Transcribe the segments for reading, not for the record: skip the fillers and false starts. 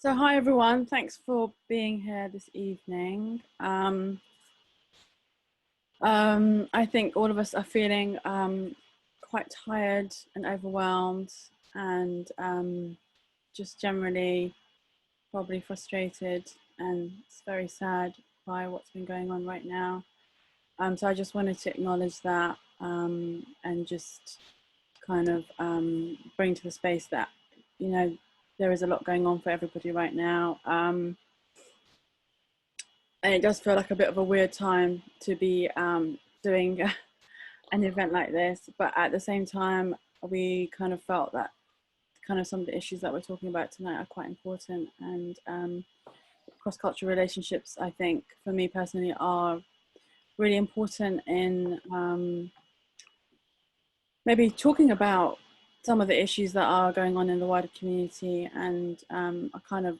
So hi everyone, thanks for being here this evening. I think all of us are feeling quite tired and overwhelmed and just generally probably frustrated, and it's very sad by what's been going on right now. So I just wanted to acknowledge that and just kind of bring to the space that, you know, there is a lot going on for everybody right now. And it does feel like a bit of a weird time to be doing an event like this, but at the same time, we kind of felt that kind of some of the issues that we're talking about tonight are quite important, and cross-cultural relationships, I think, for me personally, are really important in maybe talking about some of the issues that are going on in the wider community, and are kind of,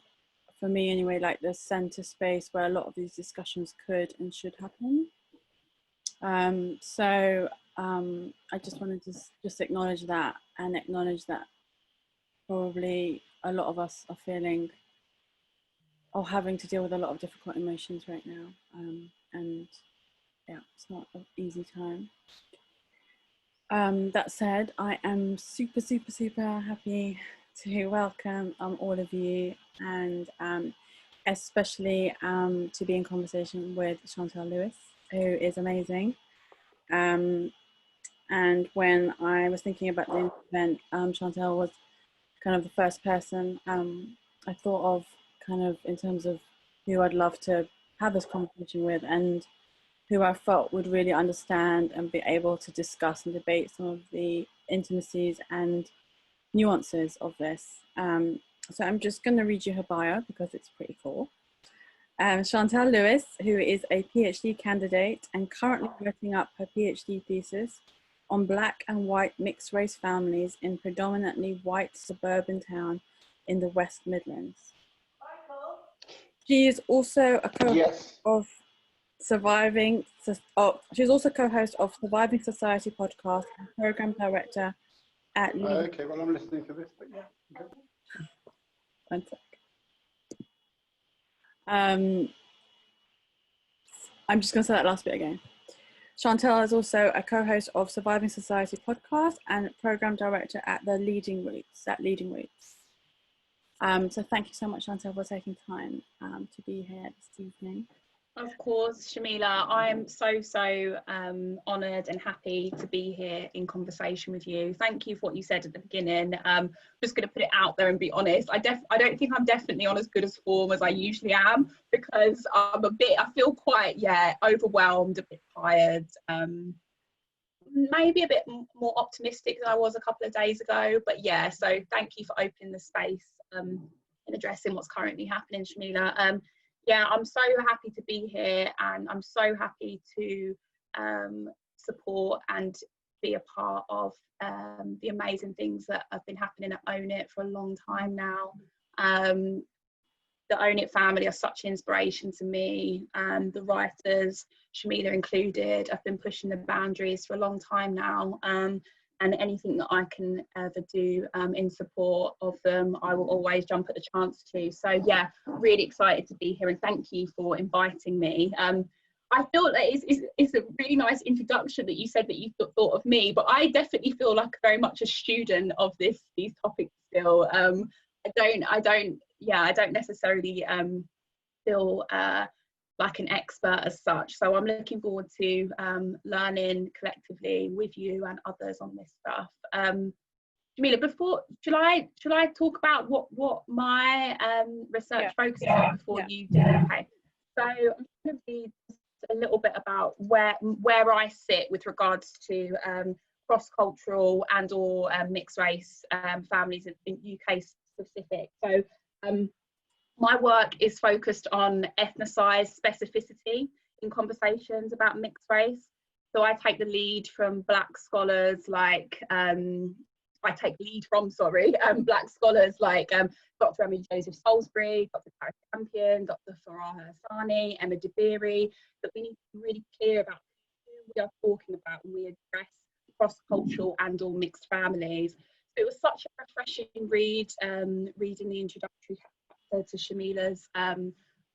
for me anyway, like the center space where a lot of these discussions could and should happen. I just wanted to just acknowledge that, and acknowledge that probably a lot of us are feeling or having to deal with a lot of difficult emotions right now. And yeah, it's not an easy time. That said, I am super happy to welcome all of you, and especially to be in conversation with Chantelle Lewis, who is amazing. And when I was thinking about the event, Chantelle was kind of the first person I thought of, kind of in terms of who I'd love to have this conversation with, and who I felt would really understand and be able to discuss and debate some of the intimacies and nuances of this. So I'm just going to read you her bio because it's pretty cool. Chantelle Lewis, who is a PhD candidate and currently writing up her PhD thesis on Black and white mixed race families in predominantly white suburban town in the West Midlands. She is also a co-host of she's also co-host of Surviving Society podcast and program director at okay, well, I'm listening to this, but yeah. Okay. One sec. I'm just going to say that last bit again. Chantelle is also a co-host of Surviving Society podcast and program director at Leading Roots. So thank you so much, Chantelle, for taking time to be here this evening. Of course, Sharmila, I'm so honoured and happy to be here in conversation with you. Thank you for what you said at the beginning. Just going to put it out there and be honest. I don't think I'm definitely on as good as form as I usually am, because I feel quite, overwhelmed, a bit tired, maybe a bit more optimistic than I was a couple of days ago. But yeah, so thank you for opening the space and addressing what's currently happening, Sharmila. Yeah, I'm so happy to be here, and I'm so happy to support and be a part of the amazing things that have been happening at Own It for a long time now. The Own It family are such inspiration to me, and the writers, Sharmila included, have been pushing the boundaries for a long time now. And anything that I can ever do in support of them, I will always jump at the chance to. So yeah, really excited to be here, and thank you for inviting me. I feel that it's a really nice introduction that you said that you thought of me, but I definitely feel like very much a student of these topics still. I don't necessarily feel like an expert as such, so I'm looking forward to learning collectively with you and others on this stuff. Jamila, shall I talk about what my research focuses on before you do? Okay, so I'm going to be a little bit about where I sit with regards to cross-cultural and or mixed race families in UK specific. So my work is focused on ethnicized specificity in conversations about mixed race. So I take the lead from Black scholars like, Black scholars like Dr. Emily Joseph Salisbury, Dr. Paris Campion, Dr. Faraha Hassani, Emma Dabiri, that we need to be really clear about who we are talking about when we address cross-cultural and or mixed families. So it was such a refreshing read, reading the introductory to Sharmila's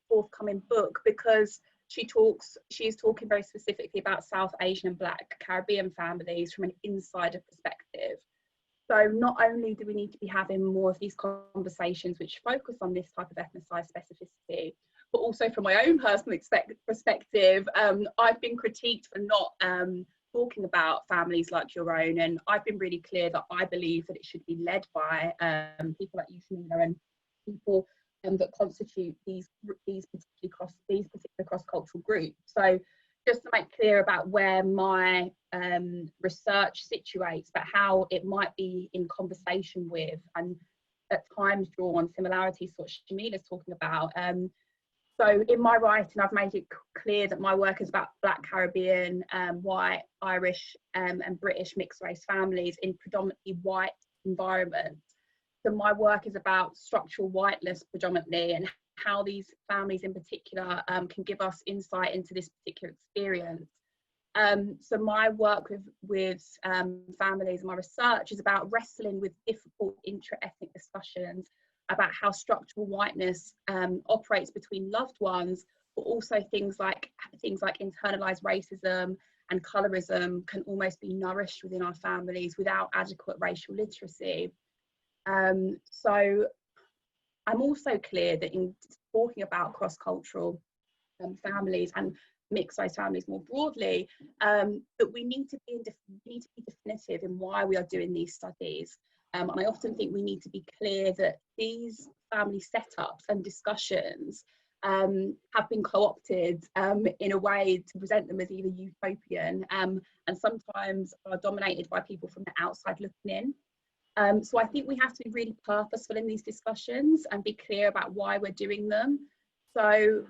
forthcoming book, because she's talking very specifically about South Asian and Black Caribbean families from an insider perspective. So not only do we need to be having more of these conversations which focus on this type of ethnicized specificity, but also from my own personal perspective, I've been critiqued for not talking about families like your own, and I've been really clear that I believe that it should be led by people like you, Sharmila, and people that constitute these particular cross-cultural groups. So just to make clear about where my research situates, but how it might be in conversation with, and at times draw on similarities to what Sharmila's talking about. So in my writing, I've made it clear that my work is about Black, Caribbean, white, Irish and British mixed race families in predominantly white environments. So my work is about structural whiteness predominantly, and how these families in particular can give us insight into this particular experience. So my work with families, my research is about wrestling with difficult intra-ethnic discussions about how structural whiteness operates between loved ones, but also things like internalized racism and colorism can almost be nourished within our families without adequate racial literacy. So I'm also clear that in talking about cross-cultural families and mixed-race families more broadly, that we need to be definitive in why we are doing these studies. And I often think we need to be clear that these family setups and discussions have been co-opted in a way to present them as either utopian and sometimes are dominated by people from the outside looking in. So I think we have to be really purposeful in these discussions and be clear about why we're doing them. So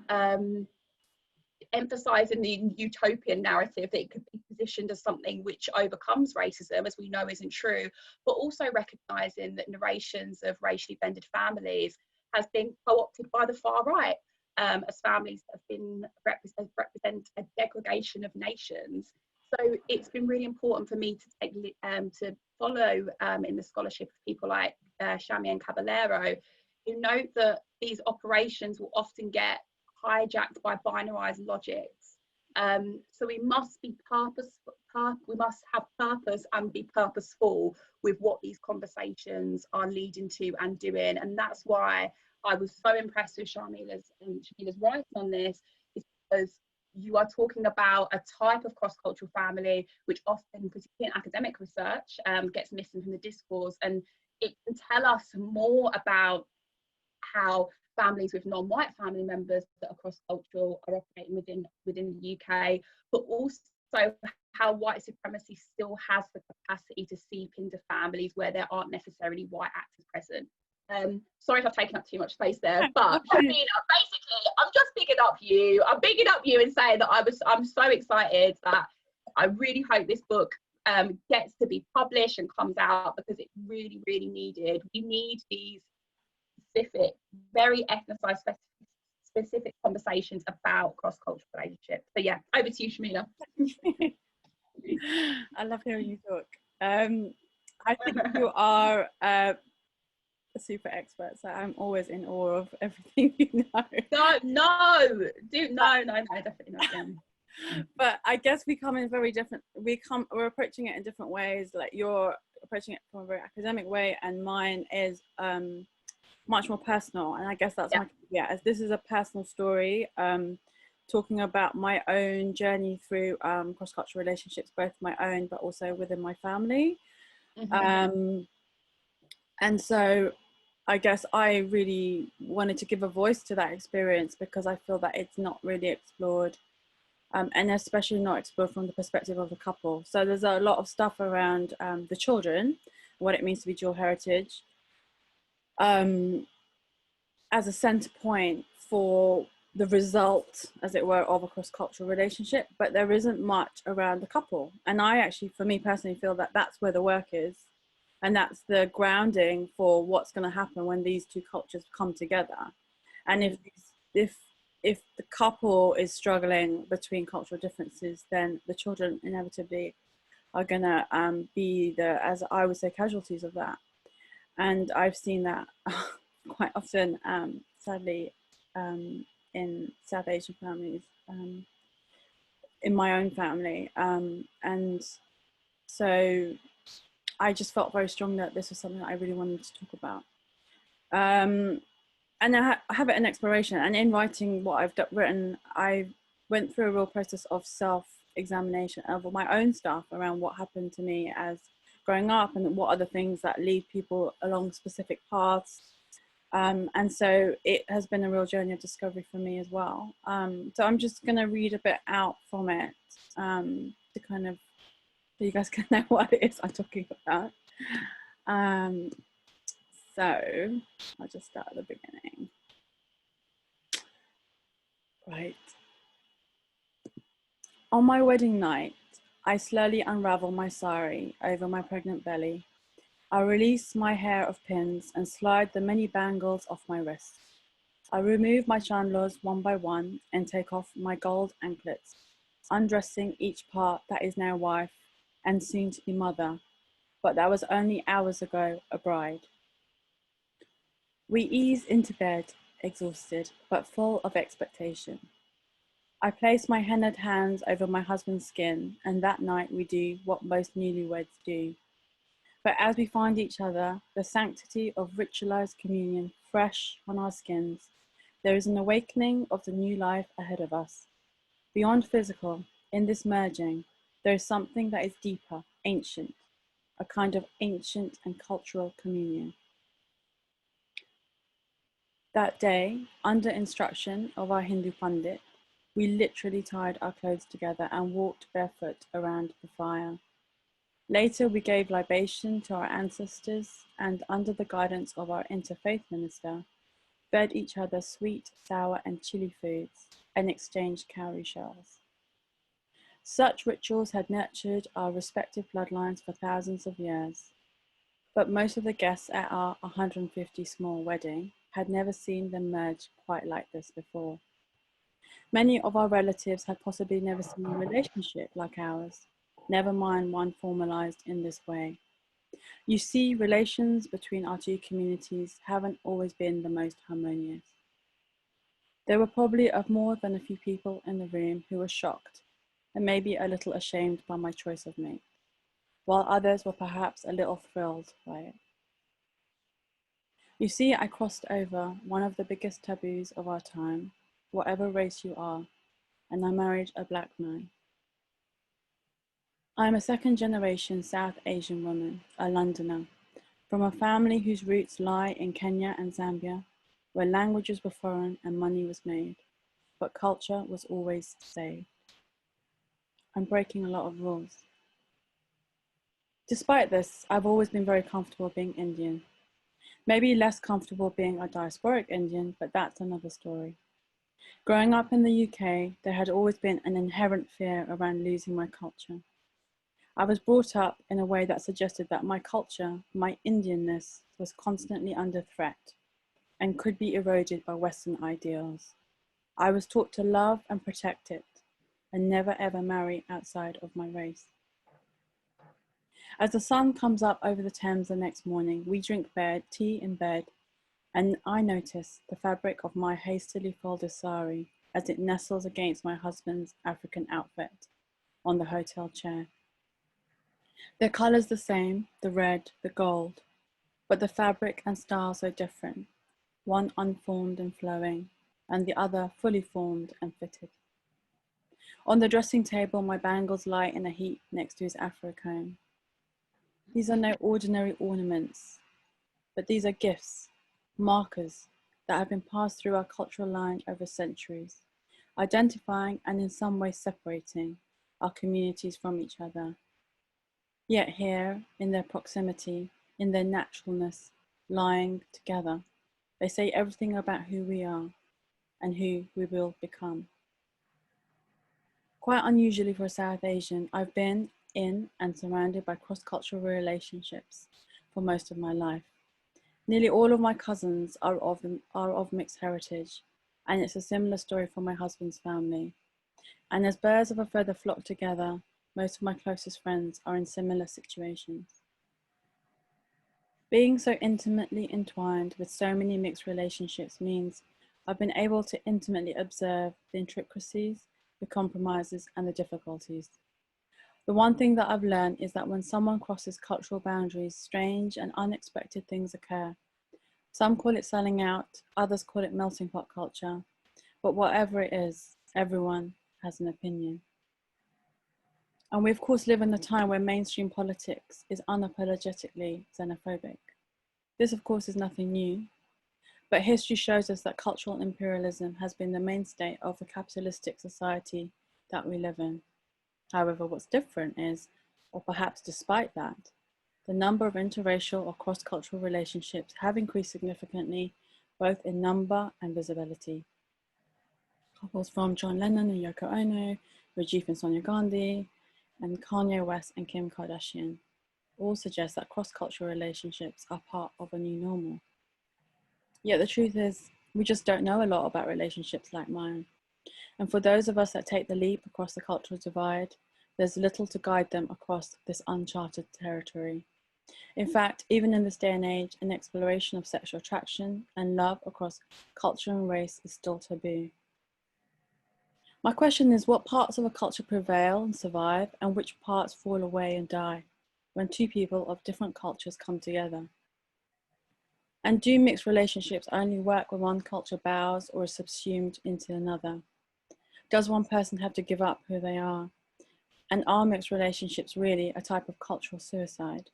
emphasising the utopian narrative, that it could be positioned as something which overcomes racism, as we know isn't true, but also recognising that narrations of racially blended families has been co-opted by the far right as families that have been represent a degradation of nations. So it's been really important for me to follow in the scholarship of people like Shami and Caballero, who note that these operations will often get hijacked by binarized logics. So we must be purposeful, we must have purpose and be purposeful with what these conversations are leading to and doing. And that's why I was so impressed with Sharmila's writing on this, is because you are talking about a type of cross-cultural family which often, particularly in academic research, gets missing from the discourse, and it can tell us more about how families with non-white family members that are cross-cultural are operating within the UK, but also how white supremacy still has the capacity to seep into families where there aren't necessarily white actors present. Sorry if I've taken up too much space there, but Sharmila, basically, I'm just bigging up you. I'm bigging up you and saying that I'm so excited that I really hope this book gets to be published and comes out, because it's really, really needed. We need these specific, very ethnicized, specific conversations about cross-cultural relationships. So yeah, over to you, Sharmila. I love hearing you talk. I think you are a super expert, so I'm always in awe of everything you know. No, definitely not. Yeah. But I guess we come in very different. We're approaching it in different ways. Like you're approaching it from a very academic way, and mine is much more personal. And I guess that's as this is a personal story, talking about my own journey through cross-cultural relationships, both my own but also within my family. Mm-hmm. And so I guess I really wanted to give a voice to that experience, because I feel that it's not really explored, and especially not explored from the perspective of the couple. So there's a lot of stuff around the children, what it means to be dual heritage, as a center point for the result, as it were, of a cross-cultural relationship, but there isn't much around the couple. And I actually, for me personally, feel that that's where the work is. And that's the grounding for what's going to happen when these two cultures come together. And if the couple is struggling between cultural differences, then the children inevitably are going to be the, as I would say, casualties of that. And I've seen that quite often sadly, in South Asian families, in my own family. And so I just felt very strong that this was something that I really wanted to talk about. And I have it in exploration, and in writing what I've written, I went through a real process of self-examination of my own stuff around what happened to me as growing up, and what are the things that lead people along specific paths. And so it has been a real journey of discovery for me as well. So I'm just going to read a bit out from it, to kind of, so you guys can know what it is I'm talking about. So I'll just start at the beginning. Right. On my wedding night, I slowly unravel my sari over my pregnant belly. I release my hair of pins and slide the many bangles off my wrists. I remove my chandlers one by one and take off my gold anklets, undressing each part that is now wife and soon to be mother, but that was only hours ago a bride. We ease into bed, exhausted, but full of expectation. I place my hennaed hands over my husband's skin, and that night we do what most newlyweds do. But as we find each other, the sanctity of ritualized communion fresh on our skins, there is an awakening of the new life ahead of us. Beyond physical, in this merging, there is something that is deeper, ancient, a kind of ancient and cultural communion. That day, under instruction of our Hindu Pandit, we literally tied our clothes together and walked barefoot around the fire. Later, we gave libation to our ancestors and, under the guidance of our interfaith minister, fed each other sweet, sour, and chili foods and exchanged cowrie shells. Such rituals had nurtured our respective bloodlines for thousands of years, but most of the guests at our 150 small wedding had never seen them merge quite like this before. Many of our relatives had possibly never seen a relationship like ours, never mind one formalized in this way. You see, relations between our two communities haven't always been the most harmonious. There were probably of more than a few people in the room who were shocked and maybe a little ashamed by my choice of mate, while others were perhaps a little thrilled by it. You see, I crossed over one of the biggest taboos of our time, whatever race you are, and I married a black man. I am a second generation South Asian woman, a Londoner, from a family whose roots lie in Kenya and Zambia, where languages were foreign and money was made, but culture was always saved. I'm breaking a lot of rules. Despite this, I've always been very comfortable being Indian. Maybe less comfortable being a diasporic Indian, but that's another story. Growing up in the UK, there had always been an inherent fear around losing my culture. I was brought up in a way that suggested that my culture, my Indianness, was constantly under threat and could be eroded by Western ideals. I was taught to love and protect it and never ever marry outside of my race. As the sun comes up over the Thames the next morning, we drink tea in bed, and I notice the fabric of my hastily folded sari as it nestles against my husband's African outfit on the hotel chair. Their colours the same, the red, the gold, but the fabric and style so different, one unformed and flowing, and the other fully formed and fitted. On the dressing table, my bangles lie in a heap next to his afro comb. These are no ordinary ornaments, but these are gifts, markers that have been passed through our cultural line over centuries, identifying and in some way separating our communities from each other. Yet here, in their proximity, in their naturalness, lying together, they say everything about who we are and who we will become. Quite unusually for a South Asian, I've been in and surrounded by cross-cultural relationships for most of my life. Nearly all of my cousins are of mixed heritage, and it's a similar story for my husband's family. And as birds of a feather flock together, most of my closest friends are in similar situations. Being so intimately entwined with so many mixed relationships means I've been able to intimately observe the intricacies, the compromises, and the difficulties. The one thing that I've learned is that when someone crosses cultural boundaries, strange and unexpected things occur. Some call it selling out, others call it melting pot culture, but whatever it is, everyone has an opinion. And we of course live in a time where mainstream politics is unapologetically xenophobic. This of course is nothing new, but history shows us that cultural imperialism has been the mainstay of the capitalistic society that we live in. However, what's different is, or perhaps despite that, the number of interracial or cross-cultural relationships have increased significantly, both in number and visibility. Couples from John Lennon and Yoko Ono, Rajiv and Sonia Gandhi, and Kanye West and Kim Kardashian all suggest that cross-cultural relationships are part of a new normal. Yet the truth is, we just don't know a lot about relationships like mine. And for those of us that take the leap across the cultural divide, there's little to guide them across this uncharted territory. In fact, even in this day and age, an exploration of sexual attraction and love across culture and race is still taboo. My question is, what parts of a culture prevail and survive, and which parts fall away and die when two people of different cultures come together? And do mixed relationships only work when one culture bows or is subsumed into another? Does one person have to give up who they are? And are mixed relationships really a type of cultural suicide?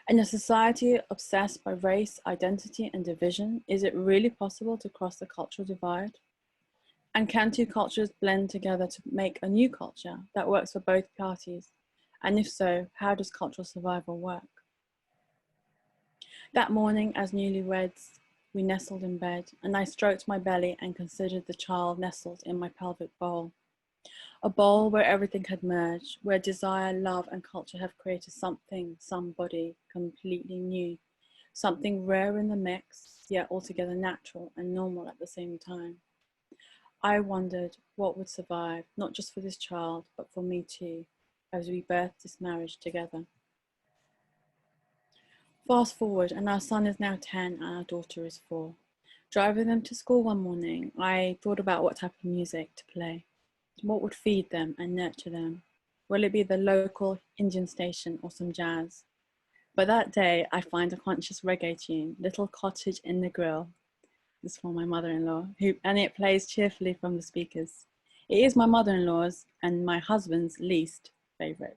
In a society obsessed by race, identity, and division, is it really possible to cross the cultural divide? And can two cultures blend together to make a new culture that works for both parties? And if so, how does cultural survival work? That morning, as newlyweds, we nestled in bed, and I stroked my belly and considered the child nestled in my pelvic bowl. A bowl where everything had merged, where desire, love, and culture have created something, somebody completely new, something rare in the mix, yet altogether natural and normal at the same time. I wondered what would survive, not just for this child, but for me too, as we birthed this marriage together. Fast forward, and our son is now 10 and our daughter is 4. Driving them to school one morning, I thought about what type of music to play. What would feed them and nurture them? Will it be the local Indian station or some jazz? But that day, I find a conscious reggae tune, Little Cottage in the Grill. This is for my mother-in-law, and it plays cheerfully from the speakers. It is my mother-in-law's and my husband's least favourite.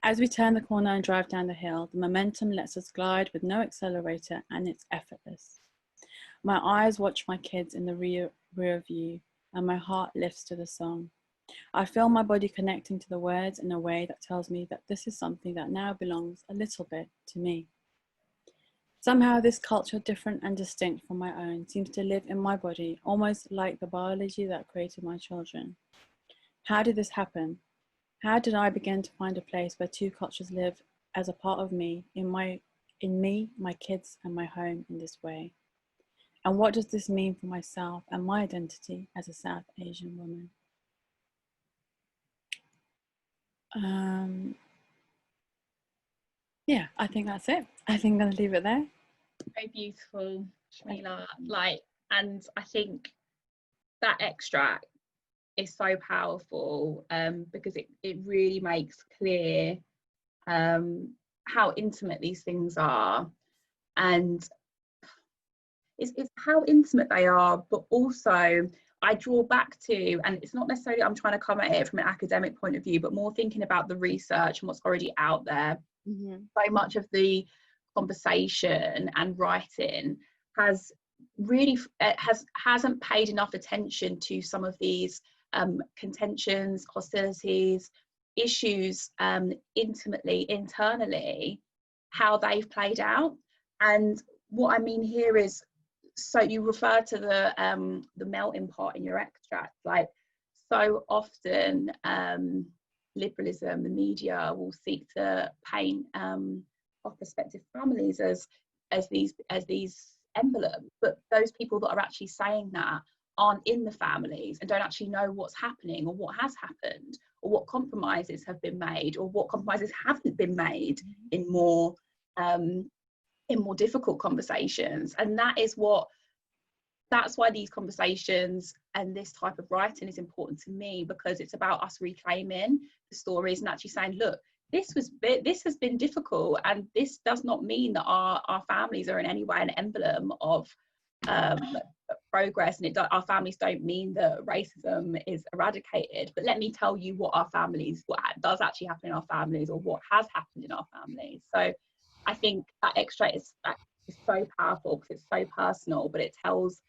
As we turn the corner and drive down the hill, the momentum lets us glide with no accelerator, and it's effortless. My eyes watch my kids in the rear view, and my heart lifts to the song. I feel my body connecting to the words in a way that tells me that this is something that now belongs a little bit to me. Somehow this culture, different and distinct from my own, seems to live in my body, almost like the biology that created my children. How did this happen? How did I begin to find a place where two cultures live as a part of me, in me, my kids, and my home in this way? And what does this mean for myself and my identity as a South Asian woman? Yeah, I think that's it. I think I'm going to leave it there. Very beautiful, Sharmila. And I think that extract is so powerful because it really makes clear how intimate these things are, and it's how intimate they are, but also I draw back to, and it's not necessarily I'm trying to come at it from an academic point of view, but more thinking about the research and what's already out there. So much of the conversation and writing has really hasn't paid enough attention to some of these contentions, hostilities, issues intimately, internally, how they've played out. And what I mean here is, so you refer to the melting pot in your extract, like so often liberalism, the media will seek to paint prospective families as these emblems, but those people that are actually saying that aren't in the families and don't actually know what's happening or what has happened or what compromises have been made or what compromises haven't been made in more in more difficult conversations. And that's why these conversations and this type of writing is important to me, because it's about us reclaiming the stories and actually saying, look, this has been difficult, and this does not mean that our families are in any way an emblem of progress, and our families don't mean that racism is eradicated. But let me tell you what does actually happen in our families, or what has happened in our families. So I think that extract is so powerful because it's so personal, but it tells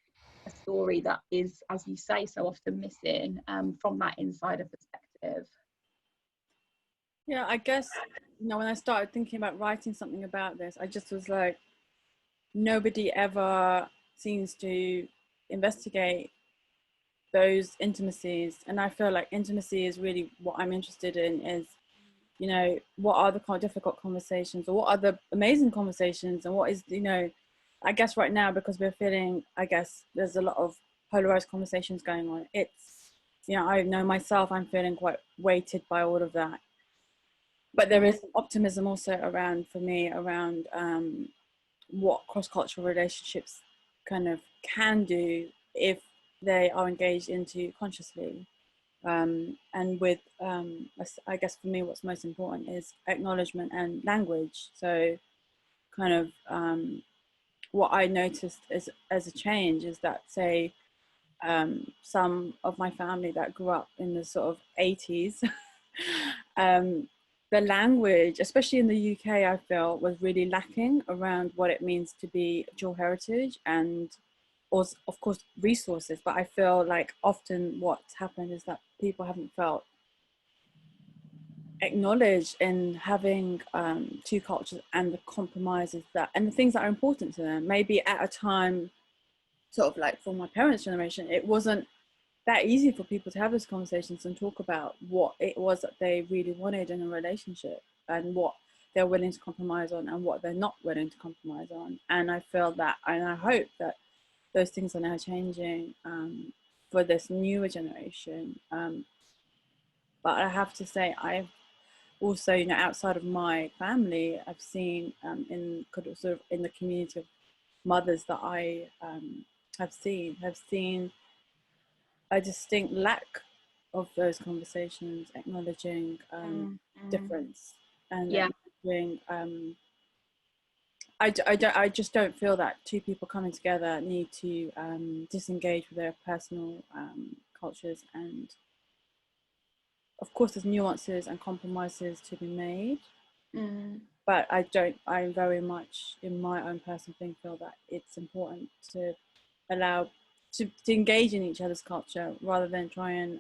a story that is, as you say, so often missing from that insider perspective. Yeah, I guess, when I started thinking about writing something about this, I just was like, nobody ever seems to investigate those intimacies. And I feel like intimacy is really what I'm interested in, is, what are the difficult conversations, or what are the amazing conversations, and what is, I guess right now, because we're feeling, I guess there's a lot of polarized conversations going on. It's, I know myself, I'm feeling quite weighted by all of that. But there is optimism also around, for me, around what cross-cultural relationships kind of can do if they are engaged into consciously. And with, I guess for me, what's most important is acknowledgement and language. So kind of what I noticed as a change is that, say, some of my family that grew up in the sort of 80s, the language, especially in the UK, I feel was really lacking around what it means to be dual heritage, and also, of course, resources. But I feel like often what's happened is that people haven't felt acknowledged in having two cultures, and the compromises that, and the things that are important to them. Maybe at a time, sort of like for my parents' generation, it wasn't that easy for people to have those conversations and talk about what it was that they really wanted in a relationship, and what they're willing to compromise on, and what they're not willing to compromise on. And I feel that, and I hope that those things are now changing for this newer generation. But I have to say, I've also, outside of my family, I've seen in sort of in the community of mothers that I have seen a distinct lack of those conversations, acknowledging difference, and acknowledging, I just don't feel that two people coming together need to disengage with their personal cultures. And of course there's nuances and compromises to be made, but I very much, in my own personal thing, feel that it's important to allow to engage in each other's culture, rather than try and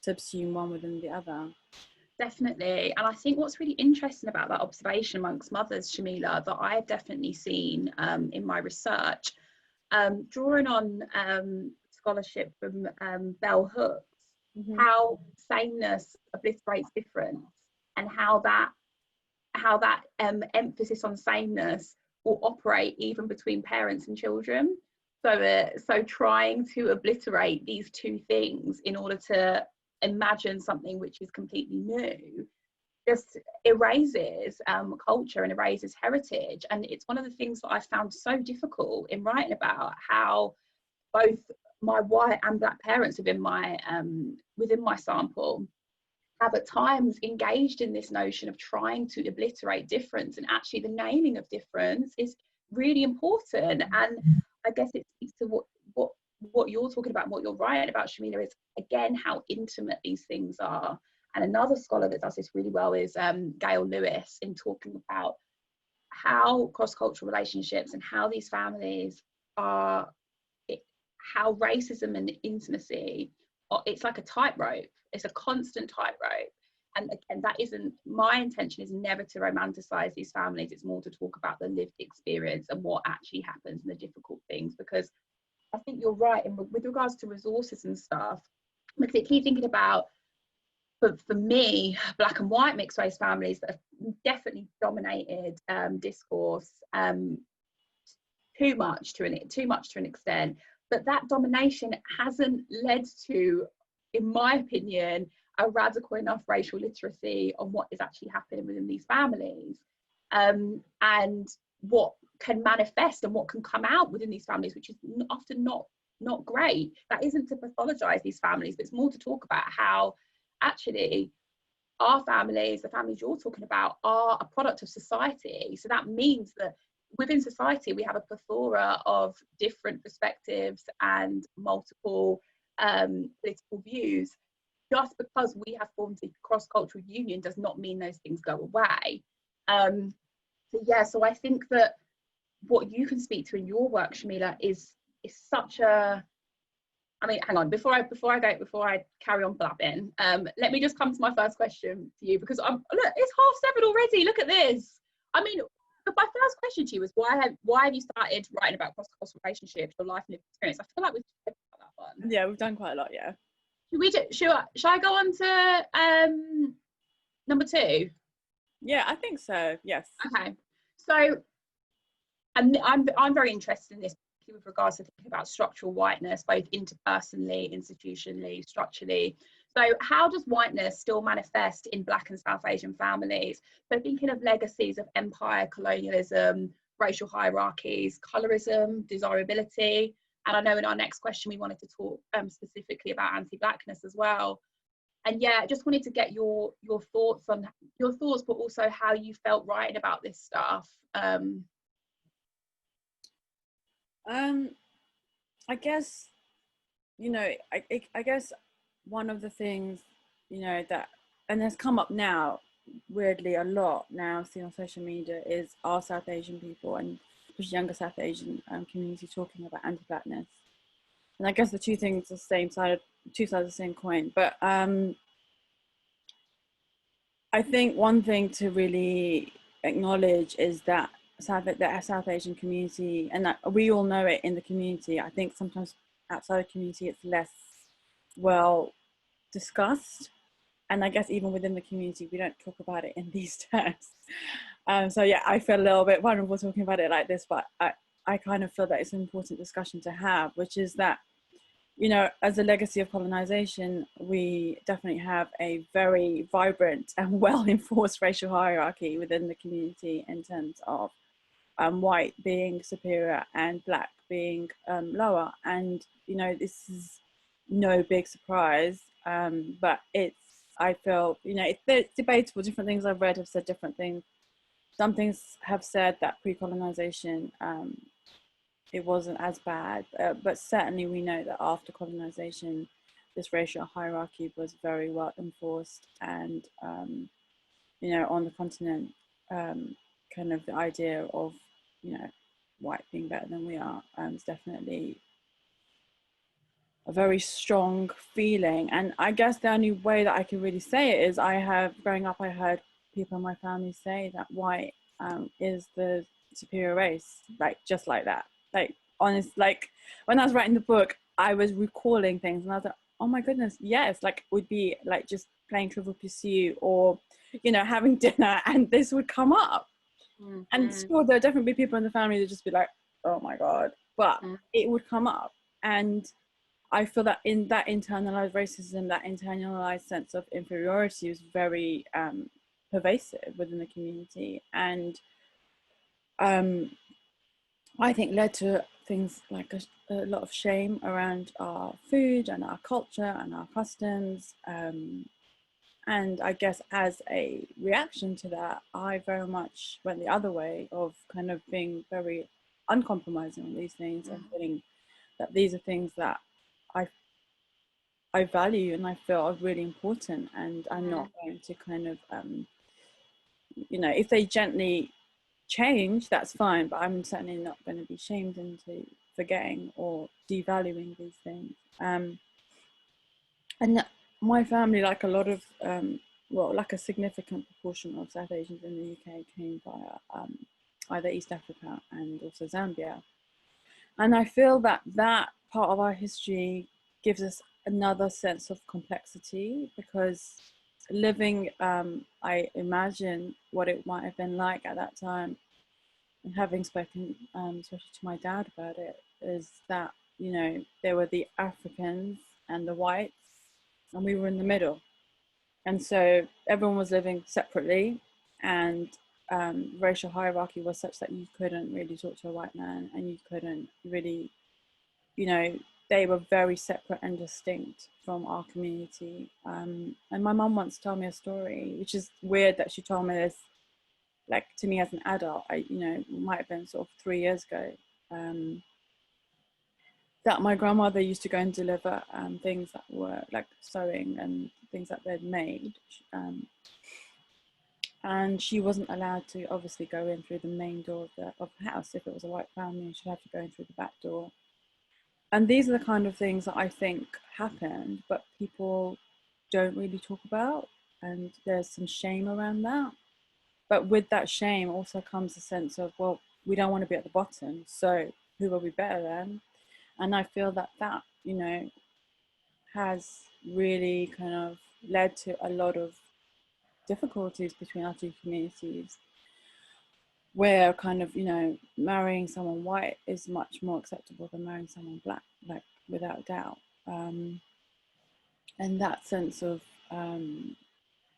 subsume one within the other. Definitely. And I think what's really interesting about that observation amongst mothers, Sharmila, that I've definitely seen in my research, drawing on scholarship from Bell Hooks, how sameness obliterates difference, and how that emphasis on sameness will operate even between parents and children. So trying to obliterate these two things in order to imagine something which is completely new just erases culture and erases heritage. And it's one of the things that I found so difficult in writing about, how both my white and black parents within my sample have at times engaged in this notion of trying to obliterate difference, and actually the naming of difference is really important. And I guess it speaks to what you're talking about and what you're writing about, Sharmila, is again how intimate these things are. And another scholar that does this really well is Gail Lewis, in talking about how cross-cultural relationships and how these families are, how racism and intimacy, it's like a tightrope. It's a constant tightrope. And that isn't, my intention is never to romanticize these families. It's more to talk about the lived experience and what actually happens and the difficult things, because I think you're right. And with regards to resources and stuff, particularly thinking about, for me, black and white mixed race families that have definitely dominated discourse too much to an extent, but that domination hasn't led to, in my opinion, a radical enough racial literacy on what is actually happening within these families. And what can manifest and what can come out within these families, which is often not great. That isn't to pathologize these families, but it's more to talk about how actually our families, the families you're talking about, are a product of society. So that means that within society we have a plethora of different perspectives and multiple political views. Just because we have formed a cross-cultural union does not mean those things go away. So I think that what you can speak to in your work, Sharmila, is such a, I mean, hang on, before I carry on blabbing, let me just come to my first question to you, because look, it's 7:30 already. Look at this. I mean, my first question to you was why have you started writing about cross-cultural relationships, your life and lived experience? I feel like we've talked about that one. Yeah, we've done quite a lot. Yeah. Shall I go on to number 2? Yeah, I think so. Yes. Okay. So, and I'm very interested in this with regards to thinking about structural whiteness, both interpersonally, institutionally, structurally. So how does whiteness still manifest in Black and South Asian families? So thinking of legacies of empire, colonialism, racial hierarchies, colorism, desirability. And I know in our next question, we wanted to talk specifically about anti-Blackness as well. And yeah, I just wanted to get your thoughts, but also how you felt writing about this stuff. I guess, you know, I guess one of the things, you know, that, and has come up now, weirdly a lot now, seen on social media, is our South Asian people and younger South Asian community talking about anti-Blackness. And I guess the two things are two sides of the same coin. But I think one thing to really acknowledge is that the South Asian community, and that we all know it in the community. I think sometimes outside the community it's less well discussed, and I guess even within the community we don't talk about it in these terms. So yeah, I feel a little bit vulnerable talking about it like this, but I kind of feel that it's an important discussion to have, which is that, you know, as a legacy of colonization, we definitely have a very vibrant and well-enforced racial hierarchy within the community in terms of white being superior and Black being lower. And, you know, this is no big surprise, but I feel, you know, it's debatable. Different things I've read have said different things. Some things have said that pre-colonization, it wasn't as bad, but certainly we know that after colonization, this racial hierarchy was very well enforced. And, you know, on the continent, kind of the idea of, you know, white being better than we are is definitely a very strong feeling. And I guess the only way that I can really say it is growing up, I heard people in my family say that white is the superior race, like just like that. Like, honest, like when I was writing the book, I was recalling things and I was like, oh my goodness, yes, like would be like just playing Trivial Pursuit or, you know, having dinner and this would come up. Mm-hmm. And sure, there'll definitely be people in the family that just be like, oh my God, but it would come up. And I feel that in that internalized racism, that internalized sense of inferiority was very pervasive within the community. And I think led to things like a lot of shame around our food and our culture and our customs. And I guess as a reaction to that, I very much went the other way of kind of being very uncompromising on these things and feeling that these are things that I value and I feel are really important, and I'm not going to kind of, you know, if they gently change, that's fine, but I'm certainly not going to be shamed into forgetting or devaluing these things. And my family, like a lot of, well, like a significant proportion of South Asians in the UK came via either East Africa and also Zambia. And I feel that that part of our history gives us another sense of complexity, because living, I imagine what it might have been like at that time, and having spoken especially to my dad about it, is that, you know, there were the Africans and the whites, and we were in the middle. And so everyone was living separately, and racial hierarchy was such that you couldn't really talk to a white man, and you couldn't really, you know, they were very separate and distinct from our community. And my mum once told me a story, which is weird that she told me this, like, to me as an adult. You know, might have been sort of 3 years ago. That my grandmother used to go and deliver things that were like sewing and things that they'd made. And she wasn't allowed to obviously go in through the main door of the house. If it was a white family, she'd have to go in through the back door. And these are the kind of things that I think happened, but people don't really talk about. And there's some shame around that. But with that shame also comes a sense of, well, we don't want to be at the bottom, so who are we better than? And I feel that that, you know, has really kind of led to a lot of difficulties between our two communities, where kind of, you know, marrying someone white is much more acceptable than marrying someone black, like, without doubt. And that sense of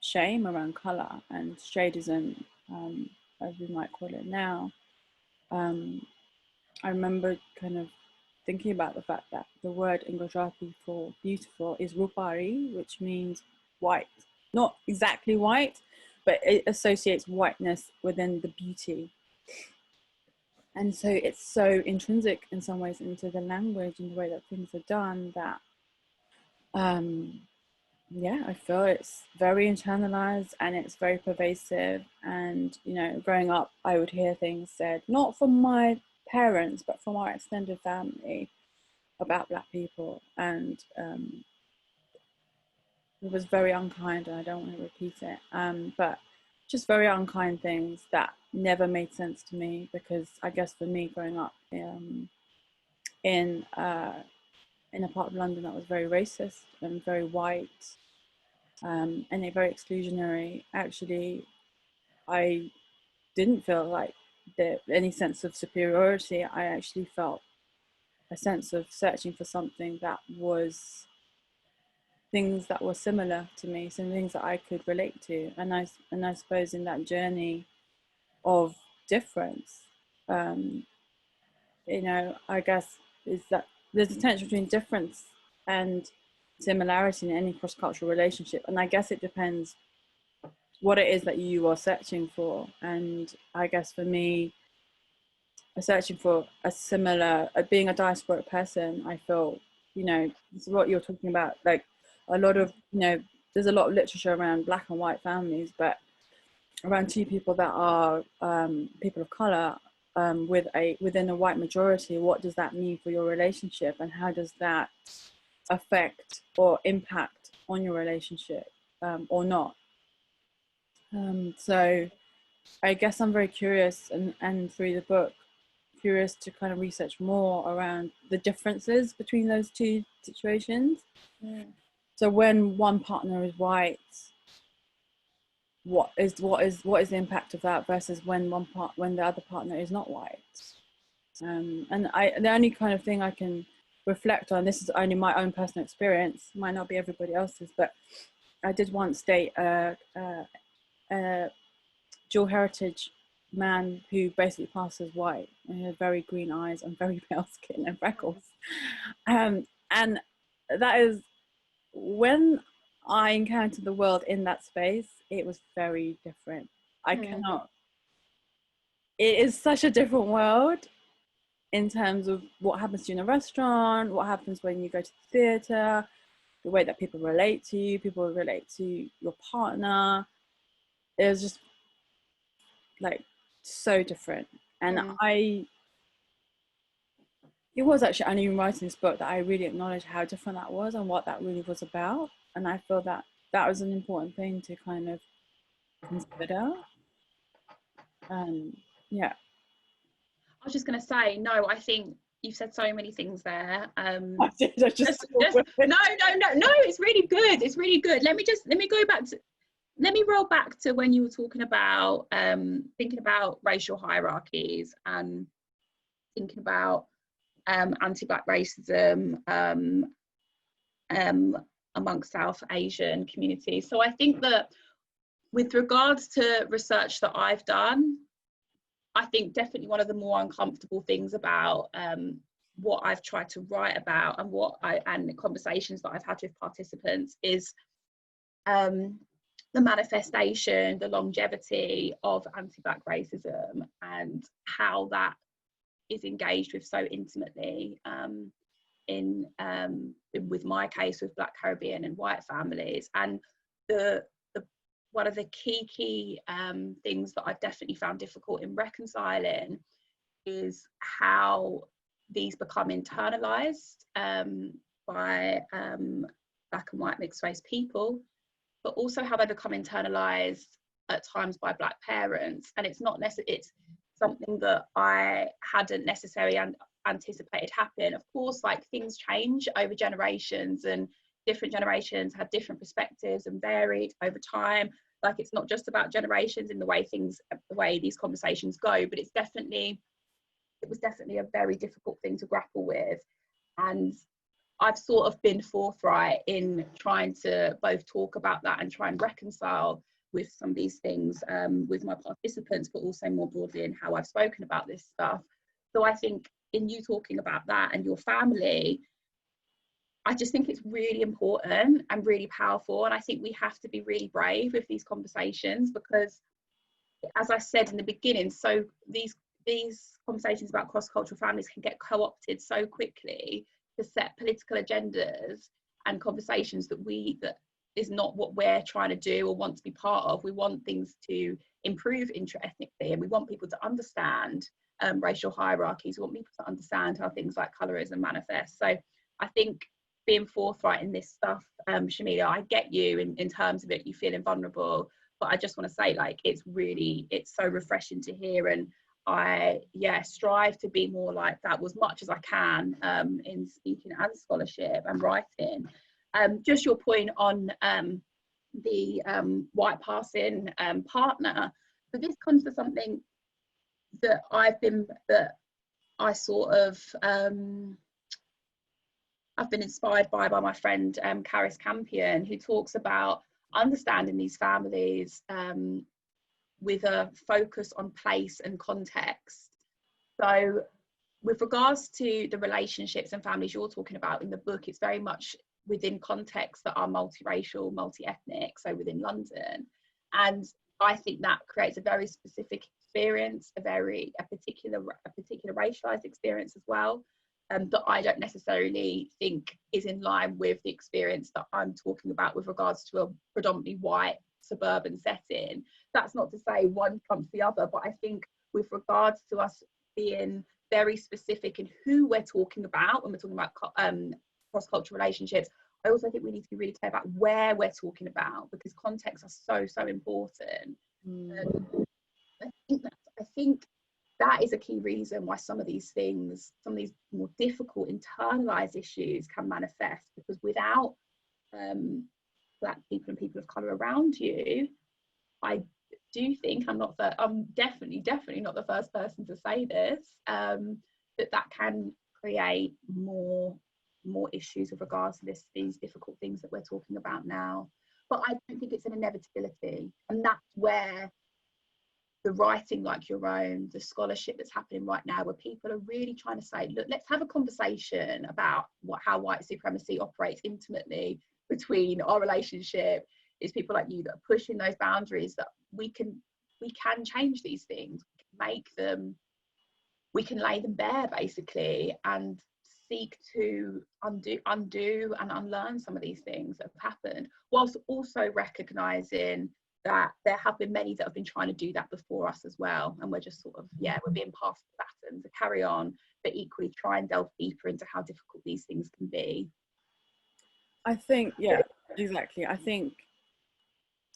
shame around colour and shadism, as we might call it now, I remember kind of thinking about the fact that the word in Gujarati for beautiful is rupari, which means white. Not exactly white, but it associates whiteness within the beauty. And so it's so intrinsic in some ways into the language and the way that things are done that, yeah, I feel it's very internalized and it's very pervasive. And, you know, growing up, I would hear things said, not from my parents, but from our extended family about Black people. And it was very unkind, and I don't want to repeat it. But just very unkind things that never made sense to me, because I guess for me growing up in a part of London that was very racist and very white, and very exclusionary, actually, I didn't feel like any sense of superiority. I actually felt a sense of searching for something that was things that were similar to me, some things that I could relate to. And I suppose in that journey of difference, you know, I guess is that there's a tension between difference and similarity in any cross-cultural relationship. And I guess it depends what it is that you are searching for. And I guess for me, searching for a similar, being a diasporic person, I feel, you know, this is what you're talking about, like a lot of, you know, there's a lot of literature around Black and white families, but around two people that are people of color, within a white majority, what does that mean for your relationship, and how does that affect or impact on your relationship, or not? So I guess I'm very curious, and through the book, curious to kind of research more around the differences between those two situations. Yeah. So when one partner is white, what is the impact of that versus when the other partner is not white? And the only kind of thing I can reflect on, this is only my own personal experience, might not be everybody else's, but I did once date a dual heritage man who basically passed as white, and he had very green eyes and very pale skin and freckles. And that is, when I encountered the world in that space, it was very different. I cannot, it is such a different world in terms of what happens to you in a restaurant, what happens when you go to the theatre, the way that people relate to you, people relate to your partner. It was just like so different. And it was actually only in writing this book that I really acknowledged how different that was and what that really was about. And I feel that that was an important thing to kind of consider. Yeah. I was just going to say, no, I think you've said so many things there. I did. I just no, it's really good. It's really good. Let me roll back to when you were talking about thinking about racial hierarchies and thinking about anti-Black racism amongst South Asian communities. So I think that with regards to research that I've done, I think definitely one of the more uncomfortable things about what I've tried to write about and the conversations that I've had with participants is the manifestation, the longevity of anti-Black racism and how that is engaged with so intimately with my case with Black, Caribbean and white families. And the one of the key things that I've definitely found difficult in reconciling is how these become internalized by Black and white mixed race people, but also how they become internalized at times by Black parents. And it's not necessarily, it's something that I hadn't necessarily anticipated happen. Of course, like things change over generations and different generations had different perspectives and varied over time. Like it's not just about generations in the way these conversations go, but it was definitely a very difficult thing to grapple with. And I've sort of been forthright in trying to both talk about that and try and reconcile with some of these things with my participants, but also more broadly in how I've spoken about this stuff. So I think in you talking about that and your family, I just think it's really important and really powerful. And I think we have to be really brave with these conversations because, as I said in the beginning, so these conversations about cross-cultural families can get co-opted so quickly to set political agendas and conversations that is not what we're trying to do or want to be part of. We want things to improve inter-ethnically and we want people to understand racial hierarchies. We want people to understand how things like colorism manifest. So I think being forthright in this stuff, Sharmila, I get you in terms of it, you feeling vulnerable, but I just want to say, like, it's so refreshing to hear. And I strive to be more like that as much as I can in speaking and scholarship and writing. Just your point on the white passing partner, but this comes to something that I've been inspired by my friend Caris Campion, who talks about understanding these families with a focus on place and context. So with regards to the relationships and families you're talking about in the book, it's very much within contexts that are multiracial, multi-ethnic, so within London. And I think that creates a very specific experience, a particular racialized experience as well, that I don't necessarily think is in line with the experience that I'm talking about with regards to a predominantly white suburban setting. That's not to say one trumps the other, but I think with regards to us being very specific in who we're talking about when we're talking about cross-cultural relationships, I also think we need to be really clear about where we're talking about, because contexts are so important. I think that is a key reason why some of these more difficult internalized issues can manifest, because without Black people and people of colour around you, I do think I'm definitely not the first person to say this, that can create more issues with regards to these difficult things that we're talking about now. But I don't think it's an inevitability, and that's where the writing like your own, the scholarship that's happening right now, where people are really trying to say, look, let's have a conversation about how white supremacy operates intimately between our relationship. It's people like you that are pushing those boundaries, that we can change these things, we can lay them bare basically, and seek to undo and unlearn some of these things that have happened, whilst also recognizing that there have been many that have been trying to do that before us as well, and we're just sort of we're being passed the baton to carry on, but equally try and delve deeper into how difficult these things can be. I think exactly. I think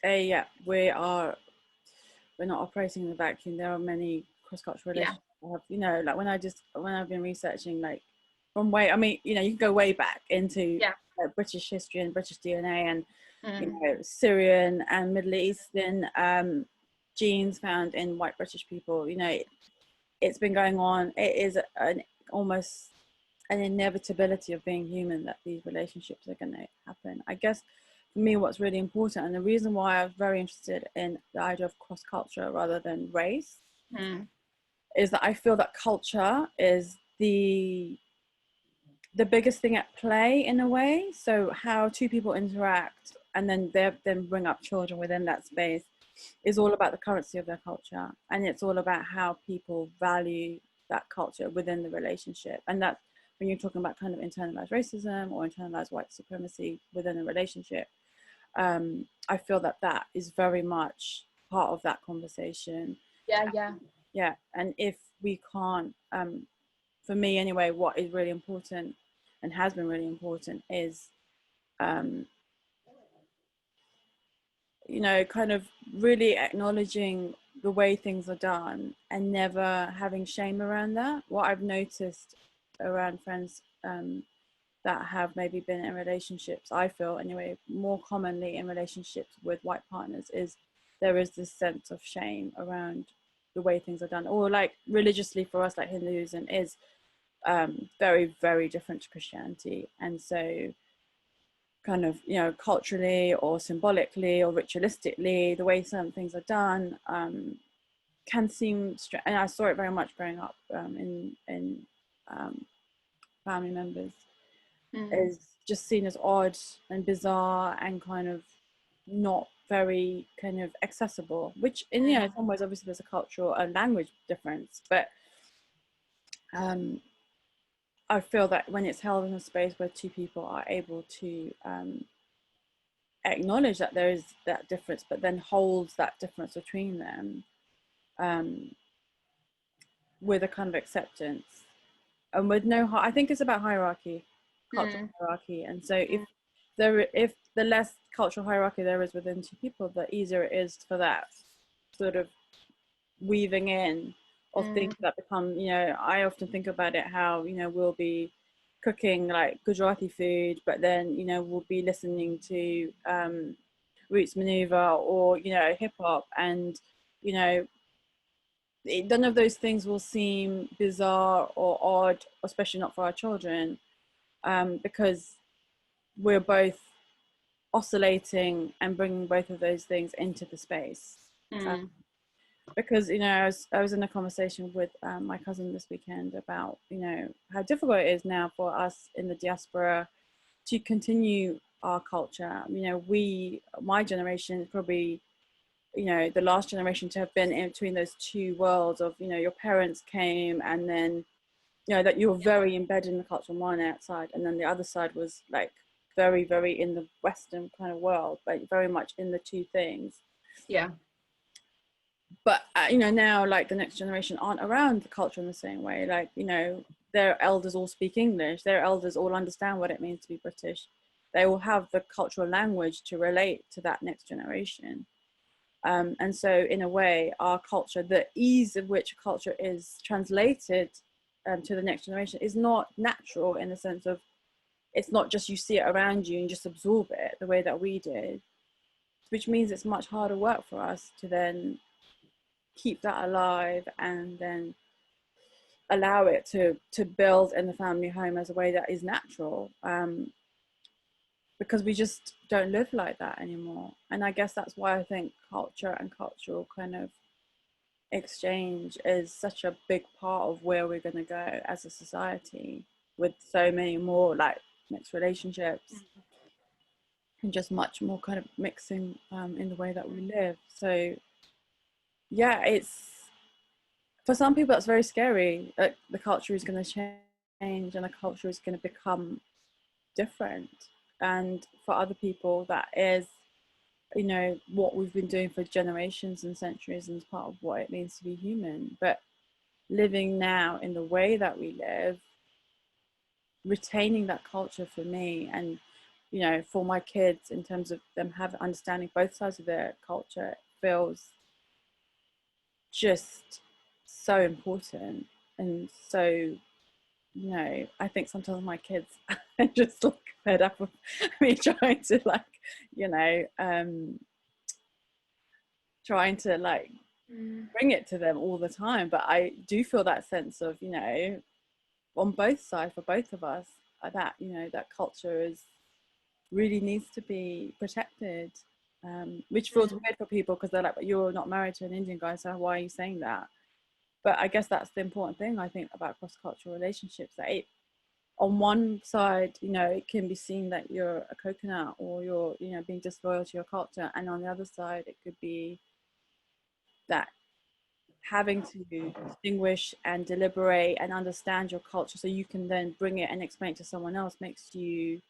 we're not operating in a vacuum. There are many cross-cultural relationships. Like when I've been researching, like from you can go way back into British history and British DNA and Syrian and Middle Eastern genes found in white British people. It's been going on. It is almost an inevitability of being human that these relationships are going to happen. I guess for me, what's really important, and the reason why I was very interested in the idea of cross culture rather than race, is that I feel that culture is the biggest thing at play in a way. So how two people interact and then bring up children within that space is all about the currency of their culture, and it's all about how people value that culture within the relationship. And that, when you're talking about kind of internalized racism or internalized white supremacy within a relationship, I feel that that is very much part of that conversation. Yeah. And if we can't, for me anyway, what is really important and has been really important is, you know, kind of really acknowledging the way things are done and never having shame around that. What I've noticed around friends that have maybe been in relationships, I feel anyway, more commonly in relationships with white partners, is there is this sense of shame around the way things are done. Or like religiously for us, like Hinduism is very, very different to Christianity. And so kind of, you know, culturally or symbolically or ritualistically, the way some things are done can seem strange. And I saw it very much growing up in family members, is just seen as odd and bizarre and kind of not very kind of accessible, which in, you know, in some ways obviously there's a cultural and language difference, but I feel that when it's held in a space where two people are able to acknowledge that there is that difference, but then holds that difference between them with a kind of acceptance and with no, I think it's about hierarchy, cultural hierarchy. And so if the less cultural hierarchy there is within two people, the easier it is for that sort of weaving in of things that become, you know, I often think about it how, you know, we'll be cooking like Gujarati food, but then, you know, we'll be listening to Roots Maneuver or, you know, hip hop, and, you know, none of those things will seem bizarre or odd, especially not for our children, because we're both oscillating and bringing both of those things into the space. Because, you know, I was in a conversation with my cousin this weekend about, you know, how difficult it is now for us in the diaspora to continue our culture. You know, my generation is probably, you know, the last generation to have been in between those two worlds of, you know, your parents came and then, you know, that you were very embedded in the culture on one outside, and then the other side was like very, very in the Western kind of world, but very much in the two things. But you know, now like the next generation aren't around the culture in the same way. Like, you know, their elders all speak English, their elders all understand what it means to be British, they all have the cultural language to relate to that next generation. And so in a way, our culture, the ease of which culture is translated to the next generation is not natural, in the sense of it's not just you see it around you and just absorb it the way that we did, which means it's much harder work for us to then keep that alive and then allow it to build in the family home as a way that is natural, because we just don't live like that anymore. And I guess that's why I think culture and cultural kind of exchange is such a big part of where we're going to go as a society, with so many more like mixed relationships and just much more kind of mixing in the way that we live. So yeah, it's, for some people it's very scary that the culture is going to change and the culture is going to become different, and for other people that is, you know, what we've been doing for generations and centuries and part of what it means to be human. But living now in the way that we live, retaining that culture for me, and, you know, for my kids, in terms of them having understanding both sides of their culture, feels just so important. And so, you know, I think sometimes my kids are just like fed up with me trying to like, you know, trying to like bring it to them all the time. But I do feel that sense of, you know, on both sides, for both of us, that, you know, that culture is really needs to be protected, which feels weird for people because they're like, but you're not married to an Indian guy, so why are you saying that? But I guess that's the important thing, I think, about cross-cultural relationships, that it, on one side, you know, it can be seen that you're a coconut or you're, you know, being disloyal to your culture, and on the other side it could be that having to distinguish and deliberate and understand your culture so you can then bring it and explain it to someone else makes you,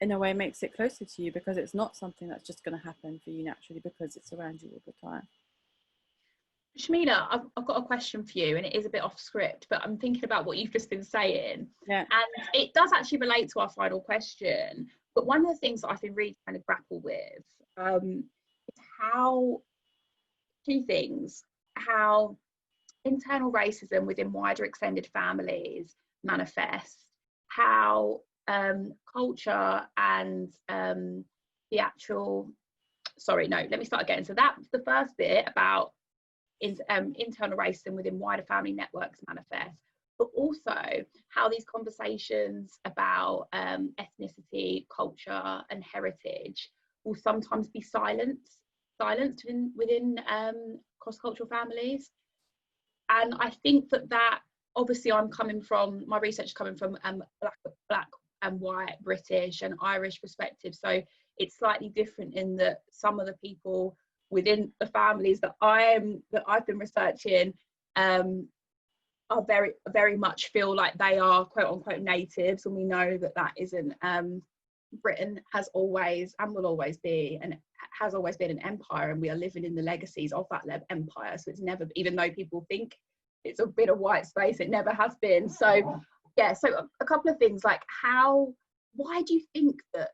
in a way, makes it closer to you, because it's not something that's just going to happen for you naturally because it's around you all the time. Sharmila, I've got a question for you, and it is a bit off script, but I'm thinking about what you've just been saying. Yeah. And it does actually relate to our final question. But one of the things that I've been really trying to grapple with is how, two things, how internal racism within wider extended families manifests, how culture and the actual, sorry, no, let me start again. So that's the first bit about internal racism within wider family networks manifest, but also how these conversations about ethnicity, culture and heritage will sometimes be silenced within cross-cultural families. And I think that obviously I'm coming from, my research is coming from black and white, British and Irish perspective, so it's slightly different in that some of the people within the families that I've been researching are very much feel like they are quote unquote natives, and we know that that isn't. Britain has always and will always be, and has always been, an empire, and we are living in the legacies of that empire. So it's never, even though people think it's a bit of white space, it never has been. So yeah, so a couple of things, like why do you think that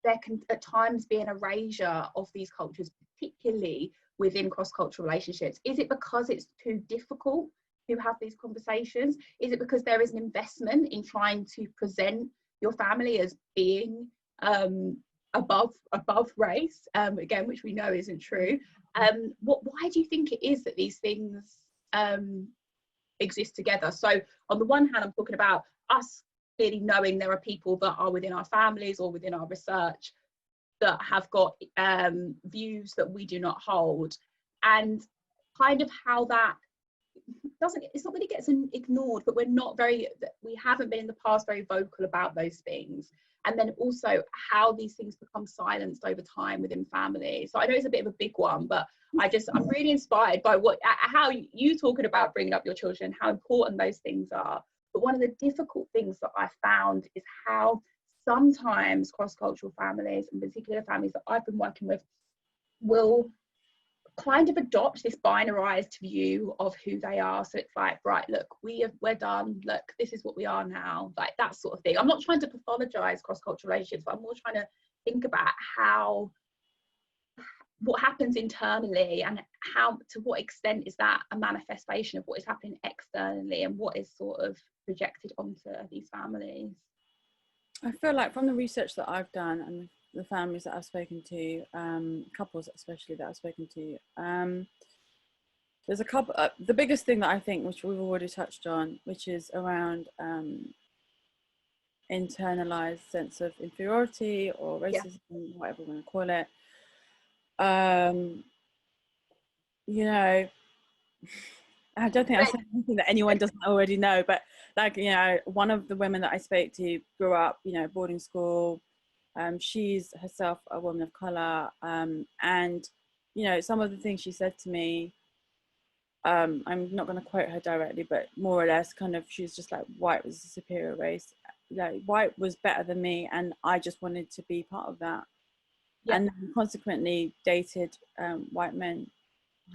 there can at times be an erasure of these cultures, particularly within cross-cultural relationships? Is it because it's too difficult to have these conversations? Is it because there is an investment in trying to present your family as being above race, again, which we know isn't true? Why do you think it is that these things exist together? So on the one hand, I'm talking about us clearly knowing there are people that are within our families or within our research that have got views that we do not hold, and kind of how that it's not that it gets ignored, but we haven't been in the past very vocal about those things. And then also how these things become silenced over time within families. So I know it's a bit of a big one, but I'm really inspired by how you talking about bringing up your children, how important those things are. But one of the difficult things that I found is how sometimes cross-cultural families, and particular families that I've been working with, will kind of adopt this binarized view of who they are. So it's like, right, look, we're done, look, this is what we are now, like that sort of thing. I'm not trying to pathologize cross-cultural relationships, but I'm more trying to think about what happens internally, and how, to what extent is that a manifestation of what is happening externally, and what is sort of projected onto these families. I feel like from the research that I've done and the families that I've spoken to, couples especially that I've spoken to, there's a couple, the biggest thing that I think, which we've already touched on, which is around internalized sense of inferiority or racism, whatever we want to call it. You know, I don't think I said anything that anyone doesn't already know, but like, you know, one of the women that I spoke to grew up, you know, boarding school. She's herself a woman of color, and you know, some of the things she said to me, I'm not going to quote her directly, but more or less kind of, she's just like, white was a superior race, like white was better than me, and I just wanted to be part of that. And consequently dated white men.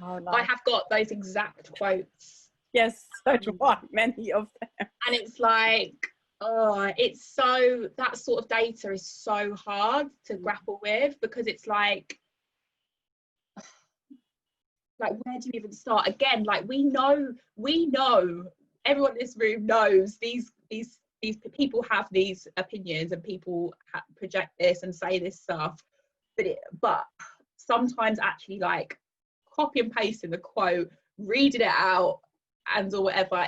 I have got those exact quotes. Yes, so do I, many of them. And it's like, oh, it's so, that sort of data is so hard to grapple with, because it's like where do you even start? Again, like we know, everyone in this room knows these people have these opinions, and people project this and say this stuff, but sometimes actually like copy and pasting the quote, reading it out, and or whatever,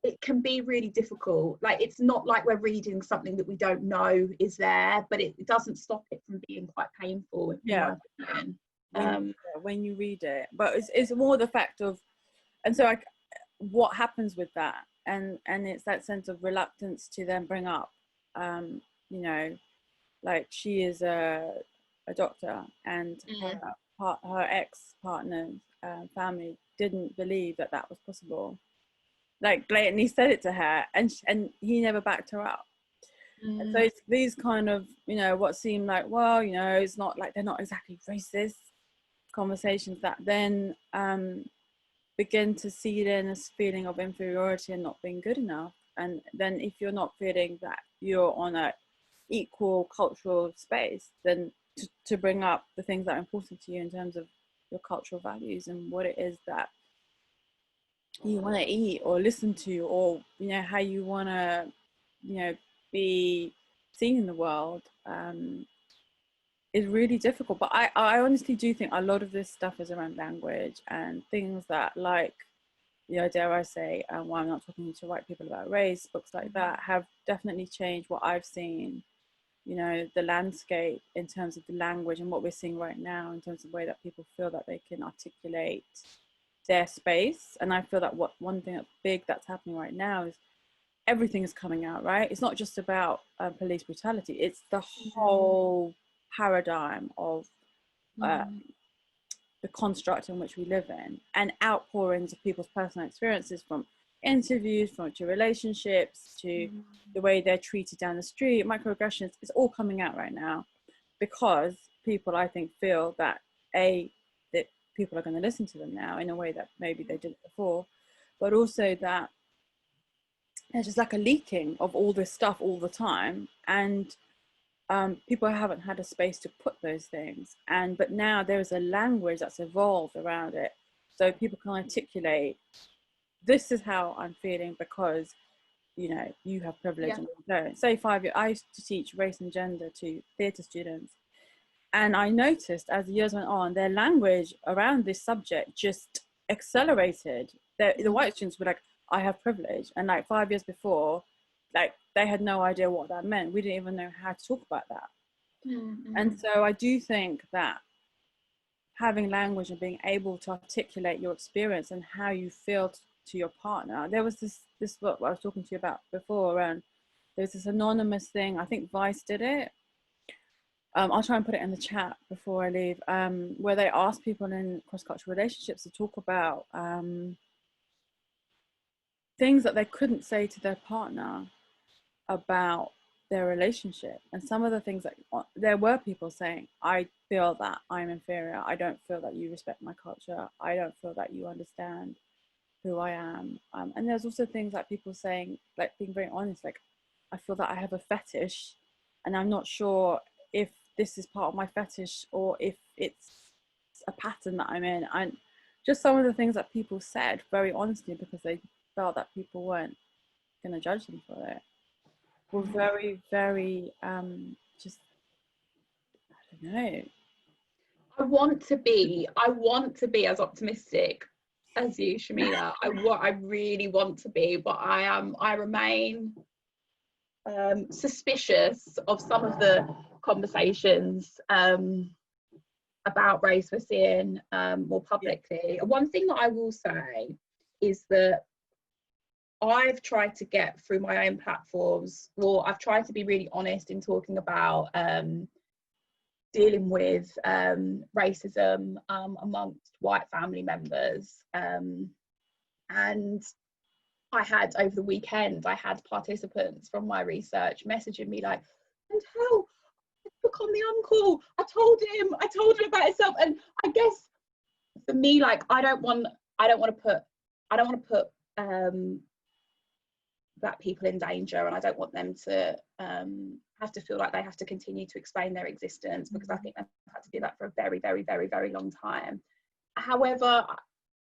it can be really difficult. Like, it's not like we're reading something that we don't know is there, but it doesn't stop it from being quite painful, in my opinion. When you read it, but it's more the fact of, and so like what happens with that, and it's that sense of reluctance to then bring up, you know, like she is a doctor, and her ex-partner's family didn't believe that that was possible, like blatantly said it to her, and he never backed her up. And so it's these kind of, you know, what seem like, well, you know, it's not like, they're not exactly racist conversations that then begin to seed in this feeling of inferiority and not being good enough. And then if you're not feeling that you're on a equal cultural space, then to bring up the things that are important to you in terms of your cultural values and what it is that you want to eat or listen to, or, you know, how you want to, you know, be seen in the world, is really difficult. But I honestly do think a lot of this stuff is around language and things that, like, you know, dare I say, why I'm not talking to white people about race, books like that have definitely changed what I've seen, you know, the landscape in terms of the language and what we're seeing right now in terms of the way that people feel that they can articulate their space. And I feel that one thing that's big that's happening right now is everything is coming out, right? It's not just about police brutality, it's the whole paradigm of the construct in which we live in, and outpourings of people's personal experiences, from interviews, to relationships, to the way they're treated down the street, microaggressions. It's all coming out right now because people, I think, feel that that people are going to listen to them now in a way that maybe they didn't before, but also that there's just like a leaking of all this stuff all the time, and people haven't had a space to put those things. But now there's a language that's evolved around it, so people can articulate, this is how I'm feeling because, you know, you have privilege and you don't. Say 5 years, I used to teach race and gender to theatre students, and I noticed as the years went on, their language around this subject just accelerated. The white students were like, I have privilege, and like 5 years before, like they had no idea what that meant. We didn't even know how to talk about that. And so I do think that having language and being able to articulate your experience and how you feel to your partner. There was this book I was talking to you about before around, there's this anonymous thing, I think Vice did it. I'll try and put it in the chat before I leave, where they ask people in cross-cultural relationships to talk about things that they couldn't say to their partner about their relationship. And some of the things that there were people saying, I feel that I'm inferior, I don't feel that you respect my culture, I don't feel that you understand who I am. And there's also things like people saying, like being very honest, like, I feel that I have a fetish and I'm not sure if this is part of my fetish or if it's a pattern that I'm in. And just some of the things that people said very honestly, because they felt that people weren't going to judge them for it, were very, very just, I don't know. I want to be as optimistic as you, Sharmila. I really want to be, but I remain suspicious of some of the conversations about race we're seeing more publicly. One thing that I will say is that I've tried to get through my own platforms, or I've tried to be really honest in talking about dealing with racism amongst white family members. And I had, over the weekend, I had participants from my research messaging me like, Chantelle, I took on the uncle, I told him about himself. And I guess for me, like, I don't want to put Black people in danger, and I don't want them to have to feel like they have to continue to explain their existence, because I think they've had to do that for a very, very, very, very long time. However,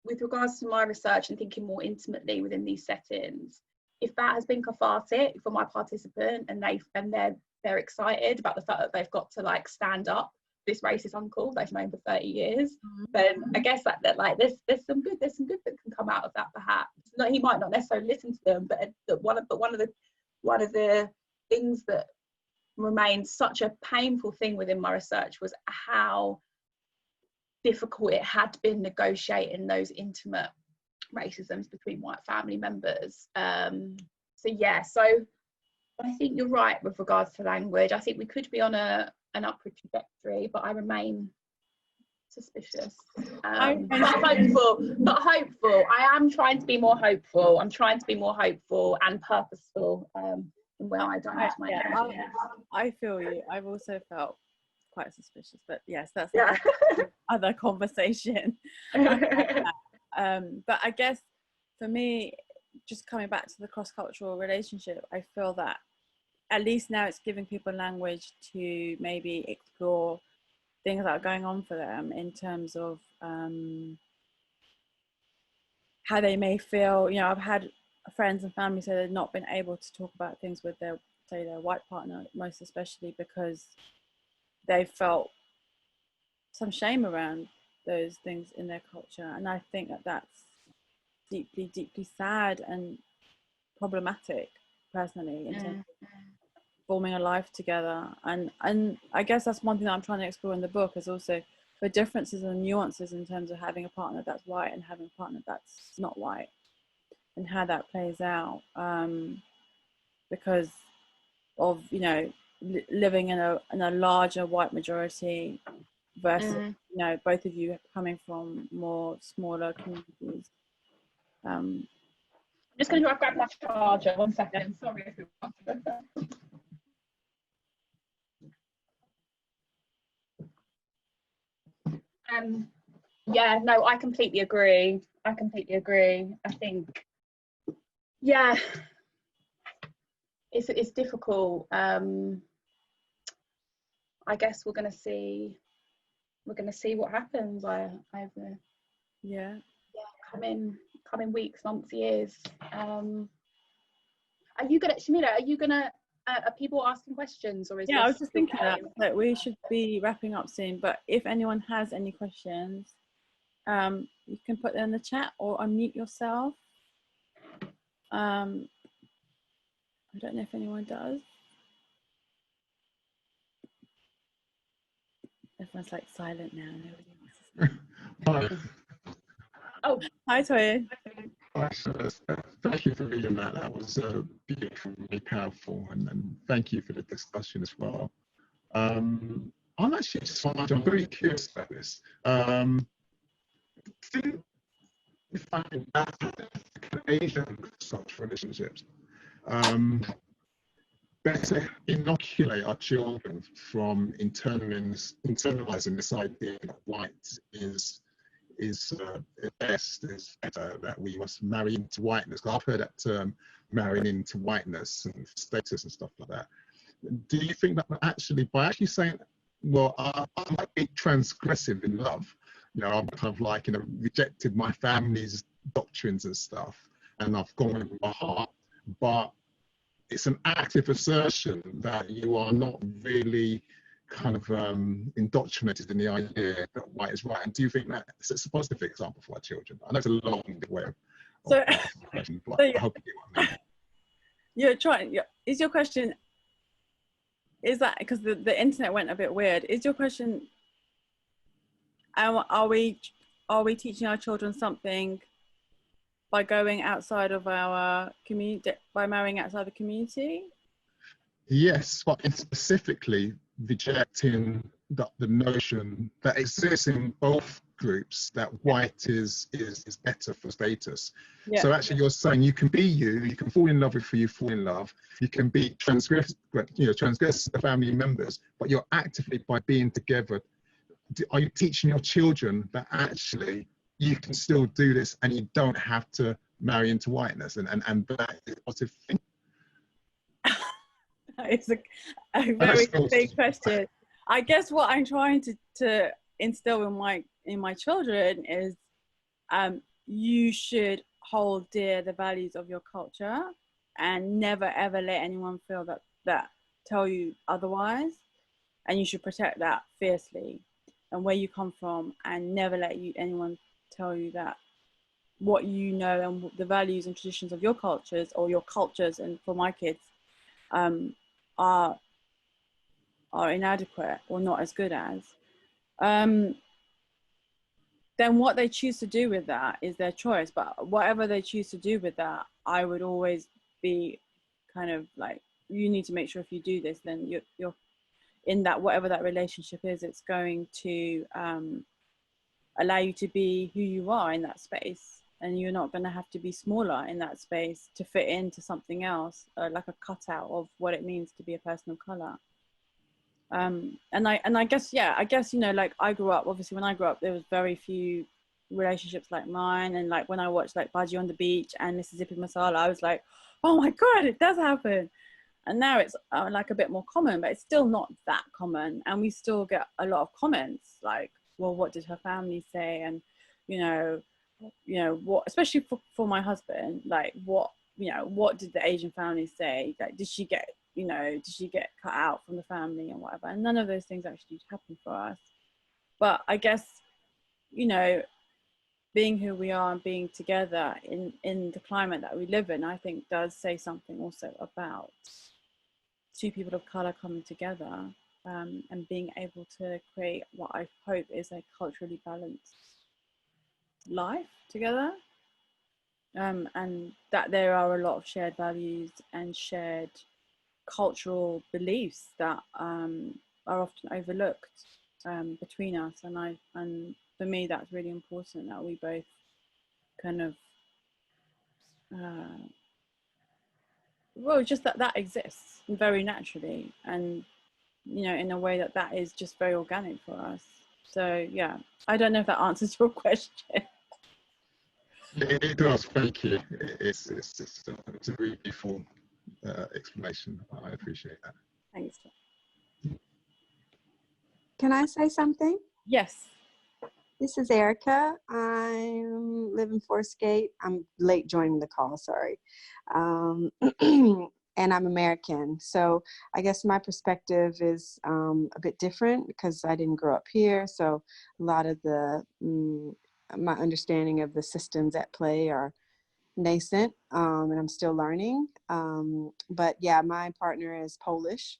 with regards to my research and thinking more intimately within these settings, if that has been cathartic for my participant and they're excited about the fact that they've got to like stand up this racist uncle they've known for 30 years, then I guess that like there's some good that can come out of that perhaps. he might not necessarily listen to them, but one of the things that remained such a painful thing within my research was how difficult it had been negotiating those intimate racisms between white family members. So I think you're right with regards to language. I think we could be on an upward trajectory, but I remain suspicious. But hopeful. I am trying to be more hopeful. I'm trying to be more hopeful and purposeful in where I direct my energy. I feel you. I've also felt quite suspicious, but yes, that's other conversation. But I guess for me, just coming back to the cross-cultural relationship, I feel that at least now it's giving people language to maybe explore things that are going on for them in terms of how they may feel. You know, I've had friends and family say they've not been able to talk about things with their white partner, most especially because they felt some shame around those things in their culture. And I think that that's deeply, deeply sad and problematic, personally, in terms of forming a life together. And I guess that's one thing that I'm trying to explore in the book, is also the differences and nuances in terms of having a partner that's white and having a partner that's not white, and how that plays out, because of, you know, living in a larger white majority versus you know, both of you coming from more smaller communities. I'm just going to grab my charger. 1 second. Sorry everyone. Yeah, no, I completely agree. I think, yeah, it's difficult. I guess we're going to see what happens over coming weeks, months, years. Are you gonna, Sharmila, are people asking questions, or is I was just thinking that we should be wrapping up soon, but if anyone has any questions, you can put them in the chat or unmute yourself. I don't know if anyone does. Everyone's like silent now. Nobody wants to say. Oh, hi, Toya. Thank you for reading that. That was beautiful, really powerful, and thank you for the discussion as well. I'm actually just I'm very curious about this. Do you find that Asian such relationships better inoculate our children from internalizing this idea that white is best, is better, that we must marry into whiteness? I've heard that term, marrying into whiteness and status and stuff like that. Do you think that actually, by actually saying, well, I might be transgressive in love, you know, I've kind of like, you know, rejected my family's doctrines and stuff, and I've gone with my heart, but it's an active assertion that you are not really kind of indoctrinated in the idea that white is right. And do you think that it's a positive example for our children? I know it's a long way of question, but I hope you get what I mean. You're trying. Is your question? Is that because the internet went a bit weird? Is your question? Are we teaching our children something by going outside of our community, by marrying outside the community? Yes, but specifically rejecting the notion that exists in both groups, that white is better for status. Yeah. So actually you're saying you can be you can fall in love with who you fall in love, you can be transgress the family members, but you're actively, by being together, are you teaching your children that actually you can still do this and you don't have to marry into whiteness, and that is a positive thing? It's a very big question. I guess what I'm trying to instill in my children is you should hold dear the values of your culture and never ever let anyone feel that tell you otherwise, and you should protect that fiercely and where you come from, and never let anyone tell you that what you know and the values and traditions of your cultures, or your cultures, and for my kids, are inadequate or not as good as, then what they choose to do with that is their choice. But whatever they choose to do with that, I would always be kind of like, you need to make sure if you do this, then you're in that, whatever that relationship is, it's going to allow you to be who you are in that space, and you're not going to have to be smaller in that space to fit into something else, like a cutout of what it means to be a person of color. And I guess, yeah, I guess, you know, like I grew up, obviously when I grew up, there was very few relationships like mine. And like when I watched like Baji on the Beach and Mississippi Masala, I was like, oh my God, it does happen. And now it's like a bit more common, but it's still not that common. And we still get a lot of comments like, well, what did her family say? And, you know, what, especially for my husband, like what did the Asian family say? Like, did she get cut out from the family and whatever? And none of those things actually happen for us. But I guess, you know, being who we are and being together in the climate that we live in, I think does say something also about two people of color coming together, and being able to create what I hope is a culturally balanced life together. And that there are a lot of shared values and shared cultural beliefs that are often overlooked between us, and for me that's really important, that we both kind of well, just that exists very naturally, and you know, in a way that is just very organic for us. So yeah, I don't know if that answers your question. It does, thank you. It's a really beautiful explanation. I appreciate that. Thanks. Can I say something? Yes. This is Erica. I live in Forest Gate. I'm late joining the call, sorry. And I'm American. So I guess my perspective is a bit different because I didn't grow up here. So a lot of my understanding of the systems at play are nascent, and I'm still learning. But yeah, my partner is Polish.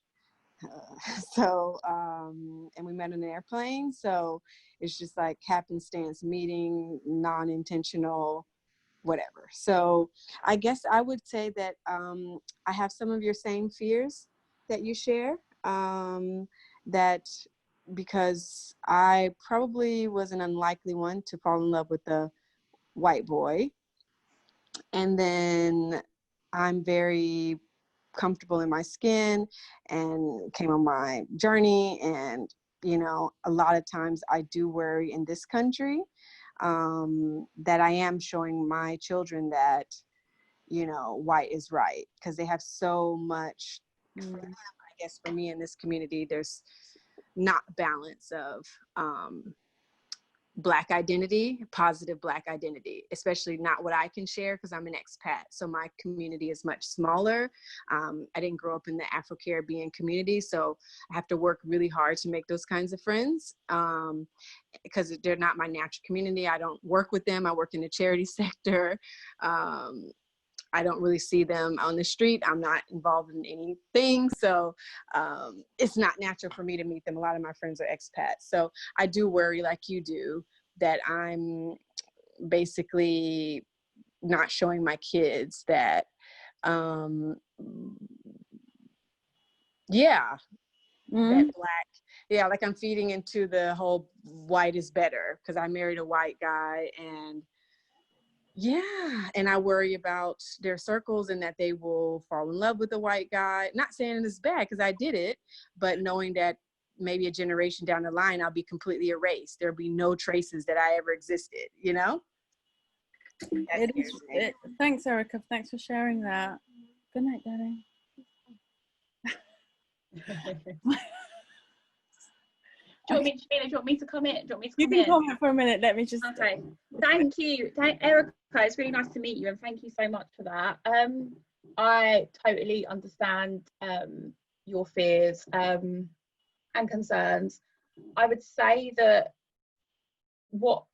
And we met on an airplane, so it's just like happenstance meeting, non-intentional, whatever. So I guess I would say that I have some of your same fears that you share, that because I probably was an unlikely one to fall in love with a white boy, and then I'm very comfortable in my skin and came on my journey. And, you know, a lot of times I do worry in this country that I am showing my children that, you know, white is right, because they have so much, I guess for me in this community, there's not balance of Black identity, positive Black identity, especially not what I can share because I'm an expat. So my community is much smaller. I didn't grow up in the Afro-Caribbean community, so I have to work really hard to make those kinds of friends because they're not my natural community. I don't work with them. I work in the charity sector. I don't really see them on the street. I'm not involved in anything. So it's not natural for me to meet them. A lot of my friends are expats. So I do worry, like you do, that I'm basically not showing my kids that, that Black, like I'm feeding into the whole white is better because I married a white guy, and and I worry about their circles and that they will fall in love with a white guy. Not saying it's bad because I did it, but knowing that maybe a generation down the line, I'll be completely erased. There'll be no traces that I ever existed, you know? Thanks, Erica. Thanks for sharing that. Good night, darling. Do you want me to come in? You can comment for a minute. Let me just. Okay. Thank you, Erica. It's really nice to meet you, and thank you so much for that. I totally understand your fears and concerns. I would say that what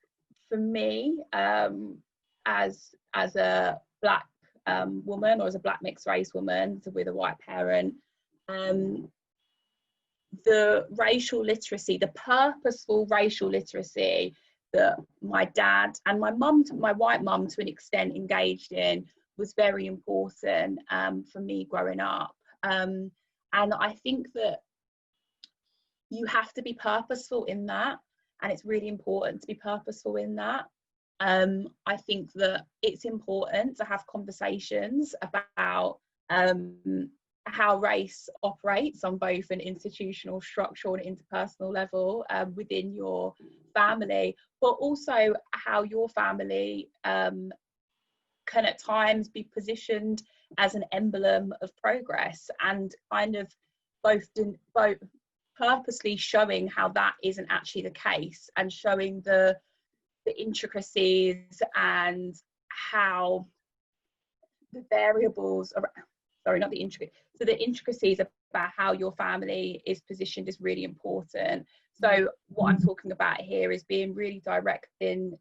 for me, and as a Black woman, or as a Black mixed race woman, so with a white parent, the racial literacy, the purposeful racial literacy that my dad and my mum, my white mum to an extent, engaged in, was very important for me growing up. And I think that you have to be purposeful in that, and it's really important to be purposeful in that. I think that it's important to have conversations about how race operates on both an institutional, structural and interpersonal level within your family, but also how your family can at times be positioned as an emblem of progress, and kind of both purposely showing how that isn't actually the case, and showing the intricacies and how the variables are, sorry, not the intricate, so the intricacies about how your family is positioned is really important. So what I'm talking about here is being really direct in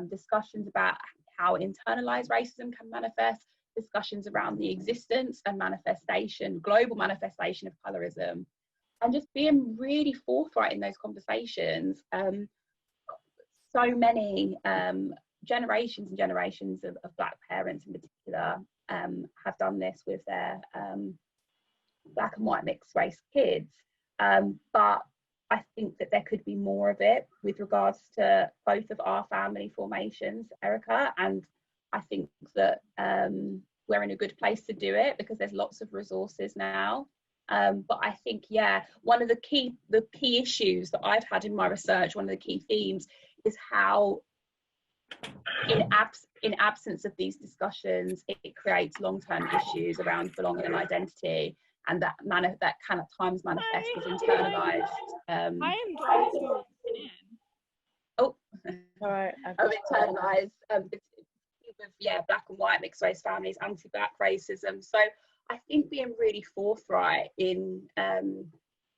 discussions about how internalized racism can manifest, discussions around the existence and manifestation, global manifestation of colorism, and just being really forthright in those conversations. So many generations and generations of Black parents in particular have done this with their Black and white mixed race kids. But I think that there could be more of it with regards to both of our family formations, Erica, and I think that we're in a good place to do it because there's lots of resources now. But I think, yeah, one of the key issues that I've had in my research, one of the key themes, is how in absence of these discussions, it creates long-term issues around belonging and identity, and that can at times manifest as internalized. I am trying to oh, all right, internalized with Black and white mixed race families, anti-Black racism. So I think being really forthright in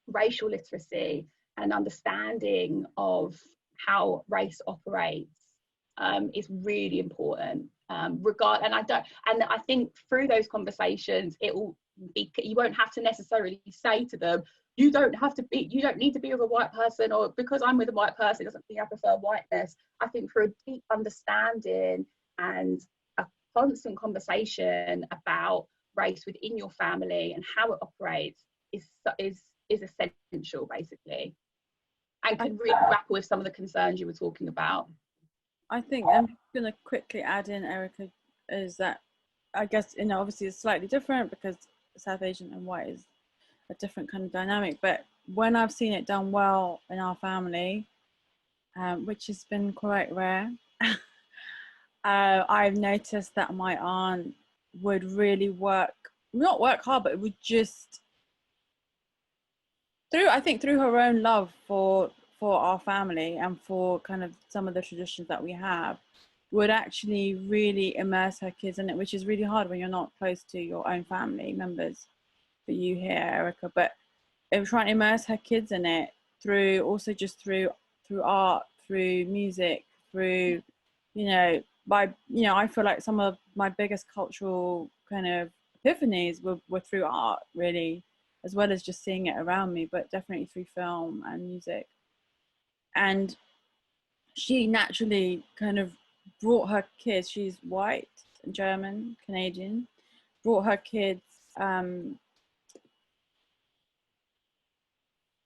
racial literacy and understanding of how race operates is really important. And I think through those conversations, it will be, you won't have to necessarily say to them, you don't need to be with a white person, or because I'm with a white person, it doesn't mean I prefer whiteness. I think through a deep understanding and a constant conversation about race within your family and how it operates is essential, basically, and can really grapple with some of the concerns you were talking about. I think I'm going to quickly add in, Erica, is that I guess, obviously it's slightly different because South Asian and white is a different kind of dynamic, but when I've seen it done well in our family, which has been quite rare, I've noticed that my aunt would really not work hard, but it would just, through her own love for our family and for kind of some of the traditions that we have, would actually really immerse her kids in it, which is really hard when you're not close to your own family members, for you here, Erica. But it was trying to immerse her kids in it through art, through music, through, I feel like some of my biggest cultural kind of epiphanies were through art, really, as well as just seeing it around me, but definitely through film and music. And she naturally kind of brought her kids, she's white, German, Canadian, brought her kids,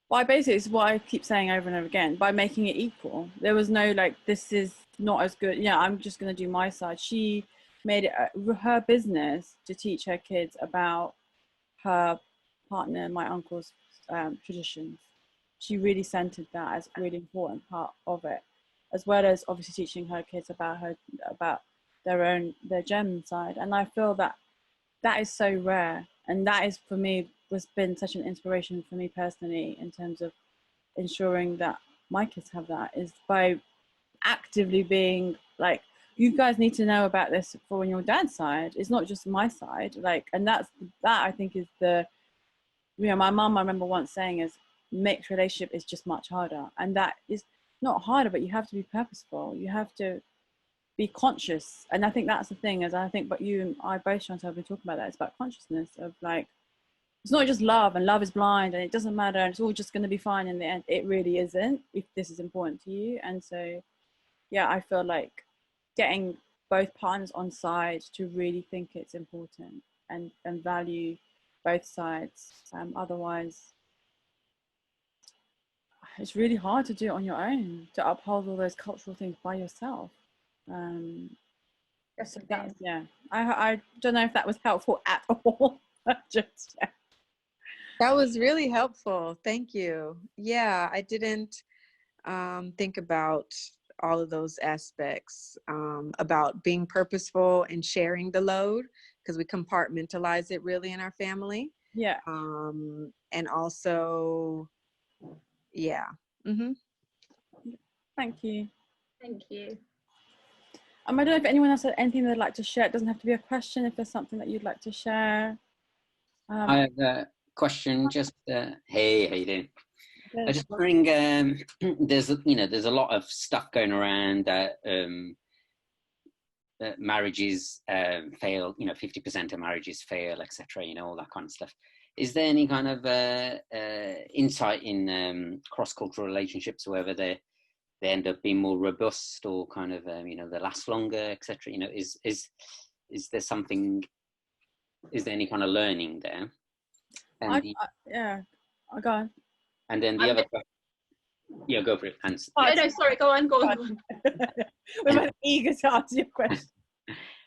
by basically, it's what I keep saying over and over again, by making it equal. There was no this is not as good, I'm just going to do my side. She made it her business to teach her kids about her partner, my uncle's traditions. She really centered that as a really important part of it, as well as obviously teaching her kids about their German side. And I feel that is so rare, and that is, for me, was been such an inspiration for me personally in terms of ensuring that my kids have that, is by actively being like, you guys need to know about this for your dad's side. It's not just my side. And that I think is my mum, I remember once saying, is mixed relationship is just much harder. And that is not harder, but you have to be purposeful. You have to be conscious. And I think that's the thing, as I think, but you and I both, Chantelle, have been talking about that. It's about consciousness of like, it's not just love, and love is blind, and it doesn't matter, and it's all just going to be fine in the end. It really isn't, if this is important to you. And so, yeah, I feel like getting both partners on side to really think it's important and value both sides. Otherwise, it's really hard to do it on your own, to uphold all those cultural things by yourself. So that, yeah, I don't know if that was helpful at all. Just, yeah. That was really helpful. Thank you. Yeah, I didn't think about all of those aspects, about being purposeful and sharing the load, because we compartmentalize it really in our family. Yeah. And also, yeah. Mm-hmm. Thank you. Thank you. I don't know if anyone else had anything they'd like to share. It doesn't have to be a question. If there's something that you'd like to share. I have a question. Just hey, how you doing? Good. I was just wondering. There's a lot of stuff going around that marriages fail. 50% of marriages fail, etc. All that kind of stuff. Is there any kind of insight in cross-cultural relationships, whether they end up being more robust or kind of they last longer, etc.? Is there something? Is there any kind of learning there? And yeah, I'll go on. And then the other question, yeah, go for it. No, sorry, go on. We're both eager to answer your question.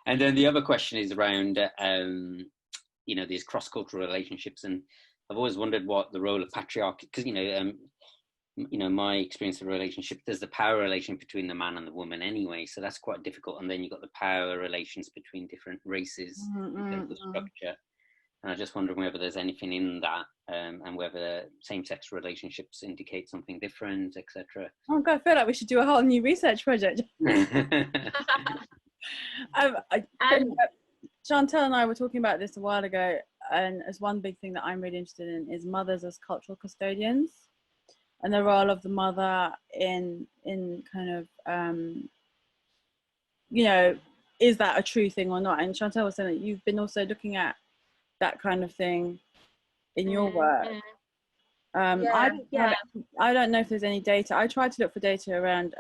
And then the other question is around, these cross-cultural relationships, and I've always wondered what the role of patriarchy, because my experience of relationship, there's the power relation between the man and the woman anyway, so that's quite difficult. And then you've got the power relations between different races in terms of structure. And I just wonder whether there's anything in that, and whether same-sex relationships indicate something different, etc. Oh God, I feel like we should do a whole new research project. Chantelle and I were talking about this a while ago, and as one big thing that I'm really interested in is mothers as cultural custodians, and the role of the mother in kind of is that a true thing or not? And Chantelle was saying that you've been also looking at that kind of thing in your work. I don't know if there's any data. I tried to look for data around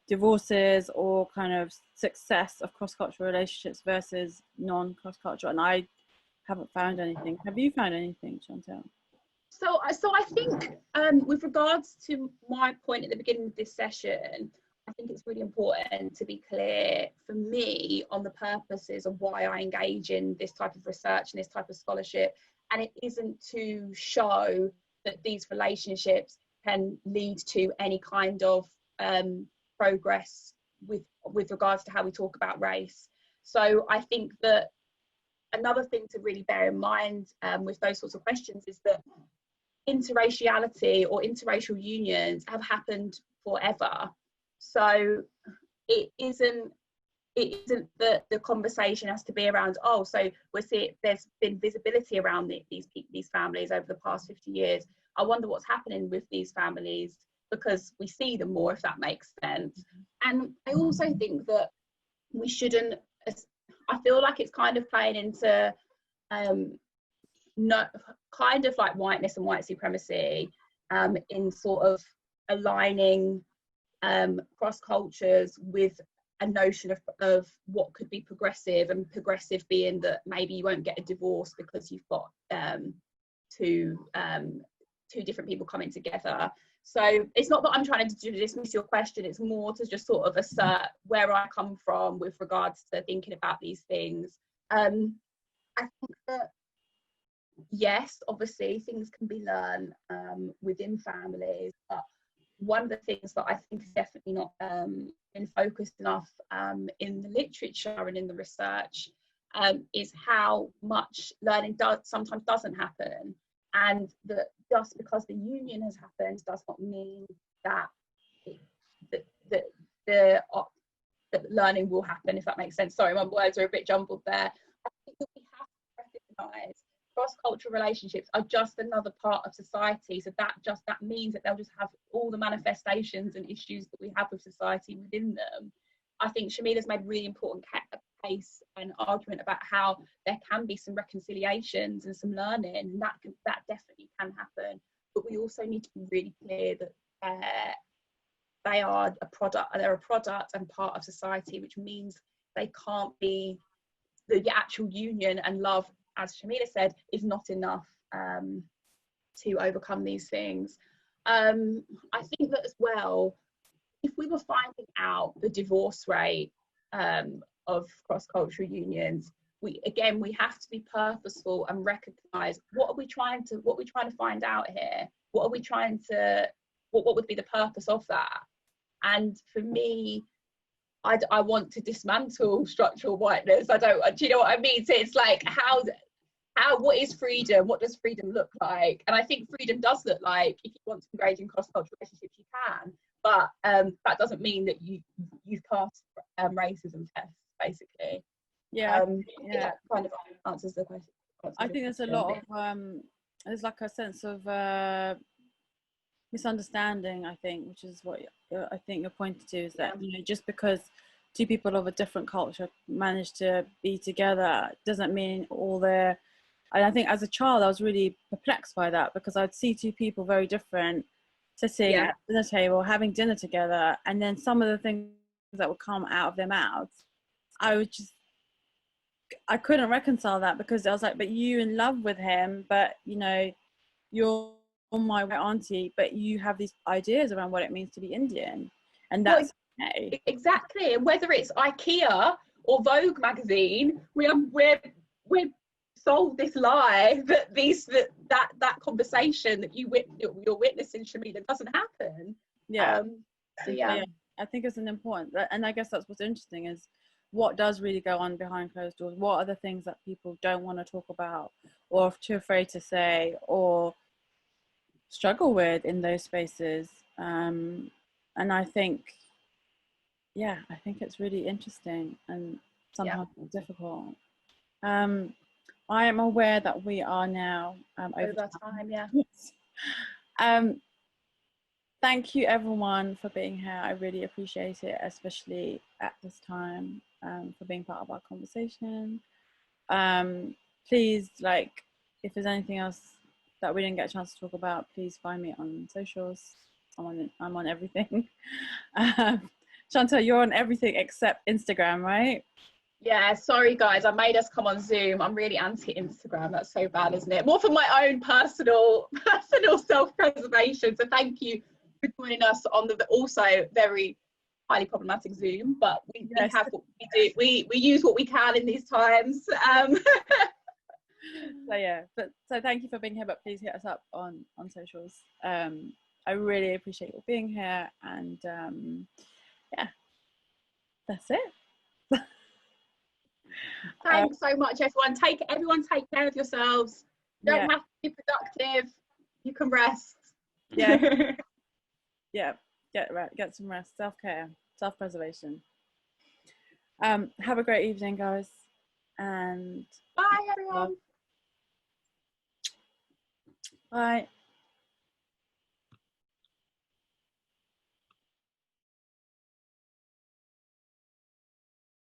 divorces or kind of success of cross-cultural relationships versus non-cross-cultural, and I haven't found anything. Have you found anything, Chantelle? So I think with regards to my point at the beginning of this session, I think it's really important to be clear for me on the purposes of why I engage in this type of research and this type of scholarship. And it isn't to show that these relationships can lead to any kind of progress with regards to how we talk about race. So I think that another thing to really bear in mind with those sorts of questions is that interraciality or interracial unions have happened forever. So it isn't that the conversation has to be around, oh, so we're seeing there's been visibility around these families over the past 50 years. I wonder what's happening with these families because we see them more, if that makes sense. And I also think that we shouldn't, I feel like it's kind of playing into kind of like whiteness and white supremacy in sort of aligning cross cultures with a notion of what could be progressive, and progressive being that maybe you won't get a divorce because you've got two different people coming together. So it's not that I'm trying to dismiss your question, it's more to just sort of assert where I come from with regards to thinking about these things. I think that yes, obviously things can be learned within families, but one of the things that I think is definitely not been focused enough in the literature and in the research is how much learning sometimes doesn't happen, and that just because the union has happened does not mean that the learning will happen, if that makes sense. Sorry, my words are a bit jumbled there. I think that we have to recognise cross-cultural relationships are just another part of society, so that means that they'll just have all the manifestations and issues that we have with society within them. I think Sharmila's made a really important case and argument about how there can be some reconciliations and some learning, and that definitely can happen. But we also need to be really clear that they are a product. They're a product and part of society, which means they can't be the actual union and love, as Sharmila said, is not enough to overcome these things. I think that as well, if we were finding out the divorce rate of cross-cultural unions, we have to be purposeful and recognise what we're trying to find out here. What would be the purpose of that? And for me, I want to dismantle structural whiteness. Do you know what I mean? So it's like, what is freedom? What does freedom look like? And I think freedom does look like, if you want to engage in cross-cultural relationships, you can. But that doesn't mean that you've passed racism tests, basically. Yeah, that kind of answers the question. I think there's a lot of there's like a sense of misunderstanding, I think, which is what I think you're pointing to, is that just because two people of a different culture manage to be together doesn't mean all their. And I think as a child I was really perplexed by that, because I'd see two people very different sitting at the dinner table having dinner together, and then some of the things that would come out of their mouths, I couldn't reconcile that, because I was like, but you in love with him, but you're my white auntie, but you have these ideas around what it means to be Indian, and that's okay. Exactly. And whether it's IKEA or Vogue magazine, we're sold this lie that that conversation that you're witnessing, Sharmila, doesn't happen. I think it's an important, and I guess that's what's interesting, is what does really go on behind closed doors. What are the things that people don't want to talk about, or are too afraid to say, or struggle with in those spaces? And I think it's really interesting and sometimes difficult. I am aware that we are now over time. Thank you everyone for being here. I really appreciate it, especially at this time, for being part of our conversation. Please, if there's anything else that we didn't get a chance to talk about, please find me on socials. I'm on everything. Chantelle, you're on everything except Instagram, right? Yeah, sorry guys, I made us come on Zoom. I'm really anti-Instagram. That's so bad, isn't it? More for my own personal self-preservation. So thank you for joining us on the also very highly problematic Zoom. But we have what we do. We use what we can in these times. So thank you for being here. But please hit us up on socials. I really appreciate you being here, and that's it. Thanks so much, everyone. Take care of yourselves. Don't have to be productive. You can rest. Get some rest. Self-care, self-preservation. Have a great evening, guys, and bye everyone. Bye.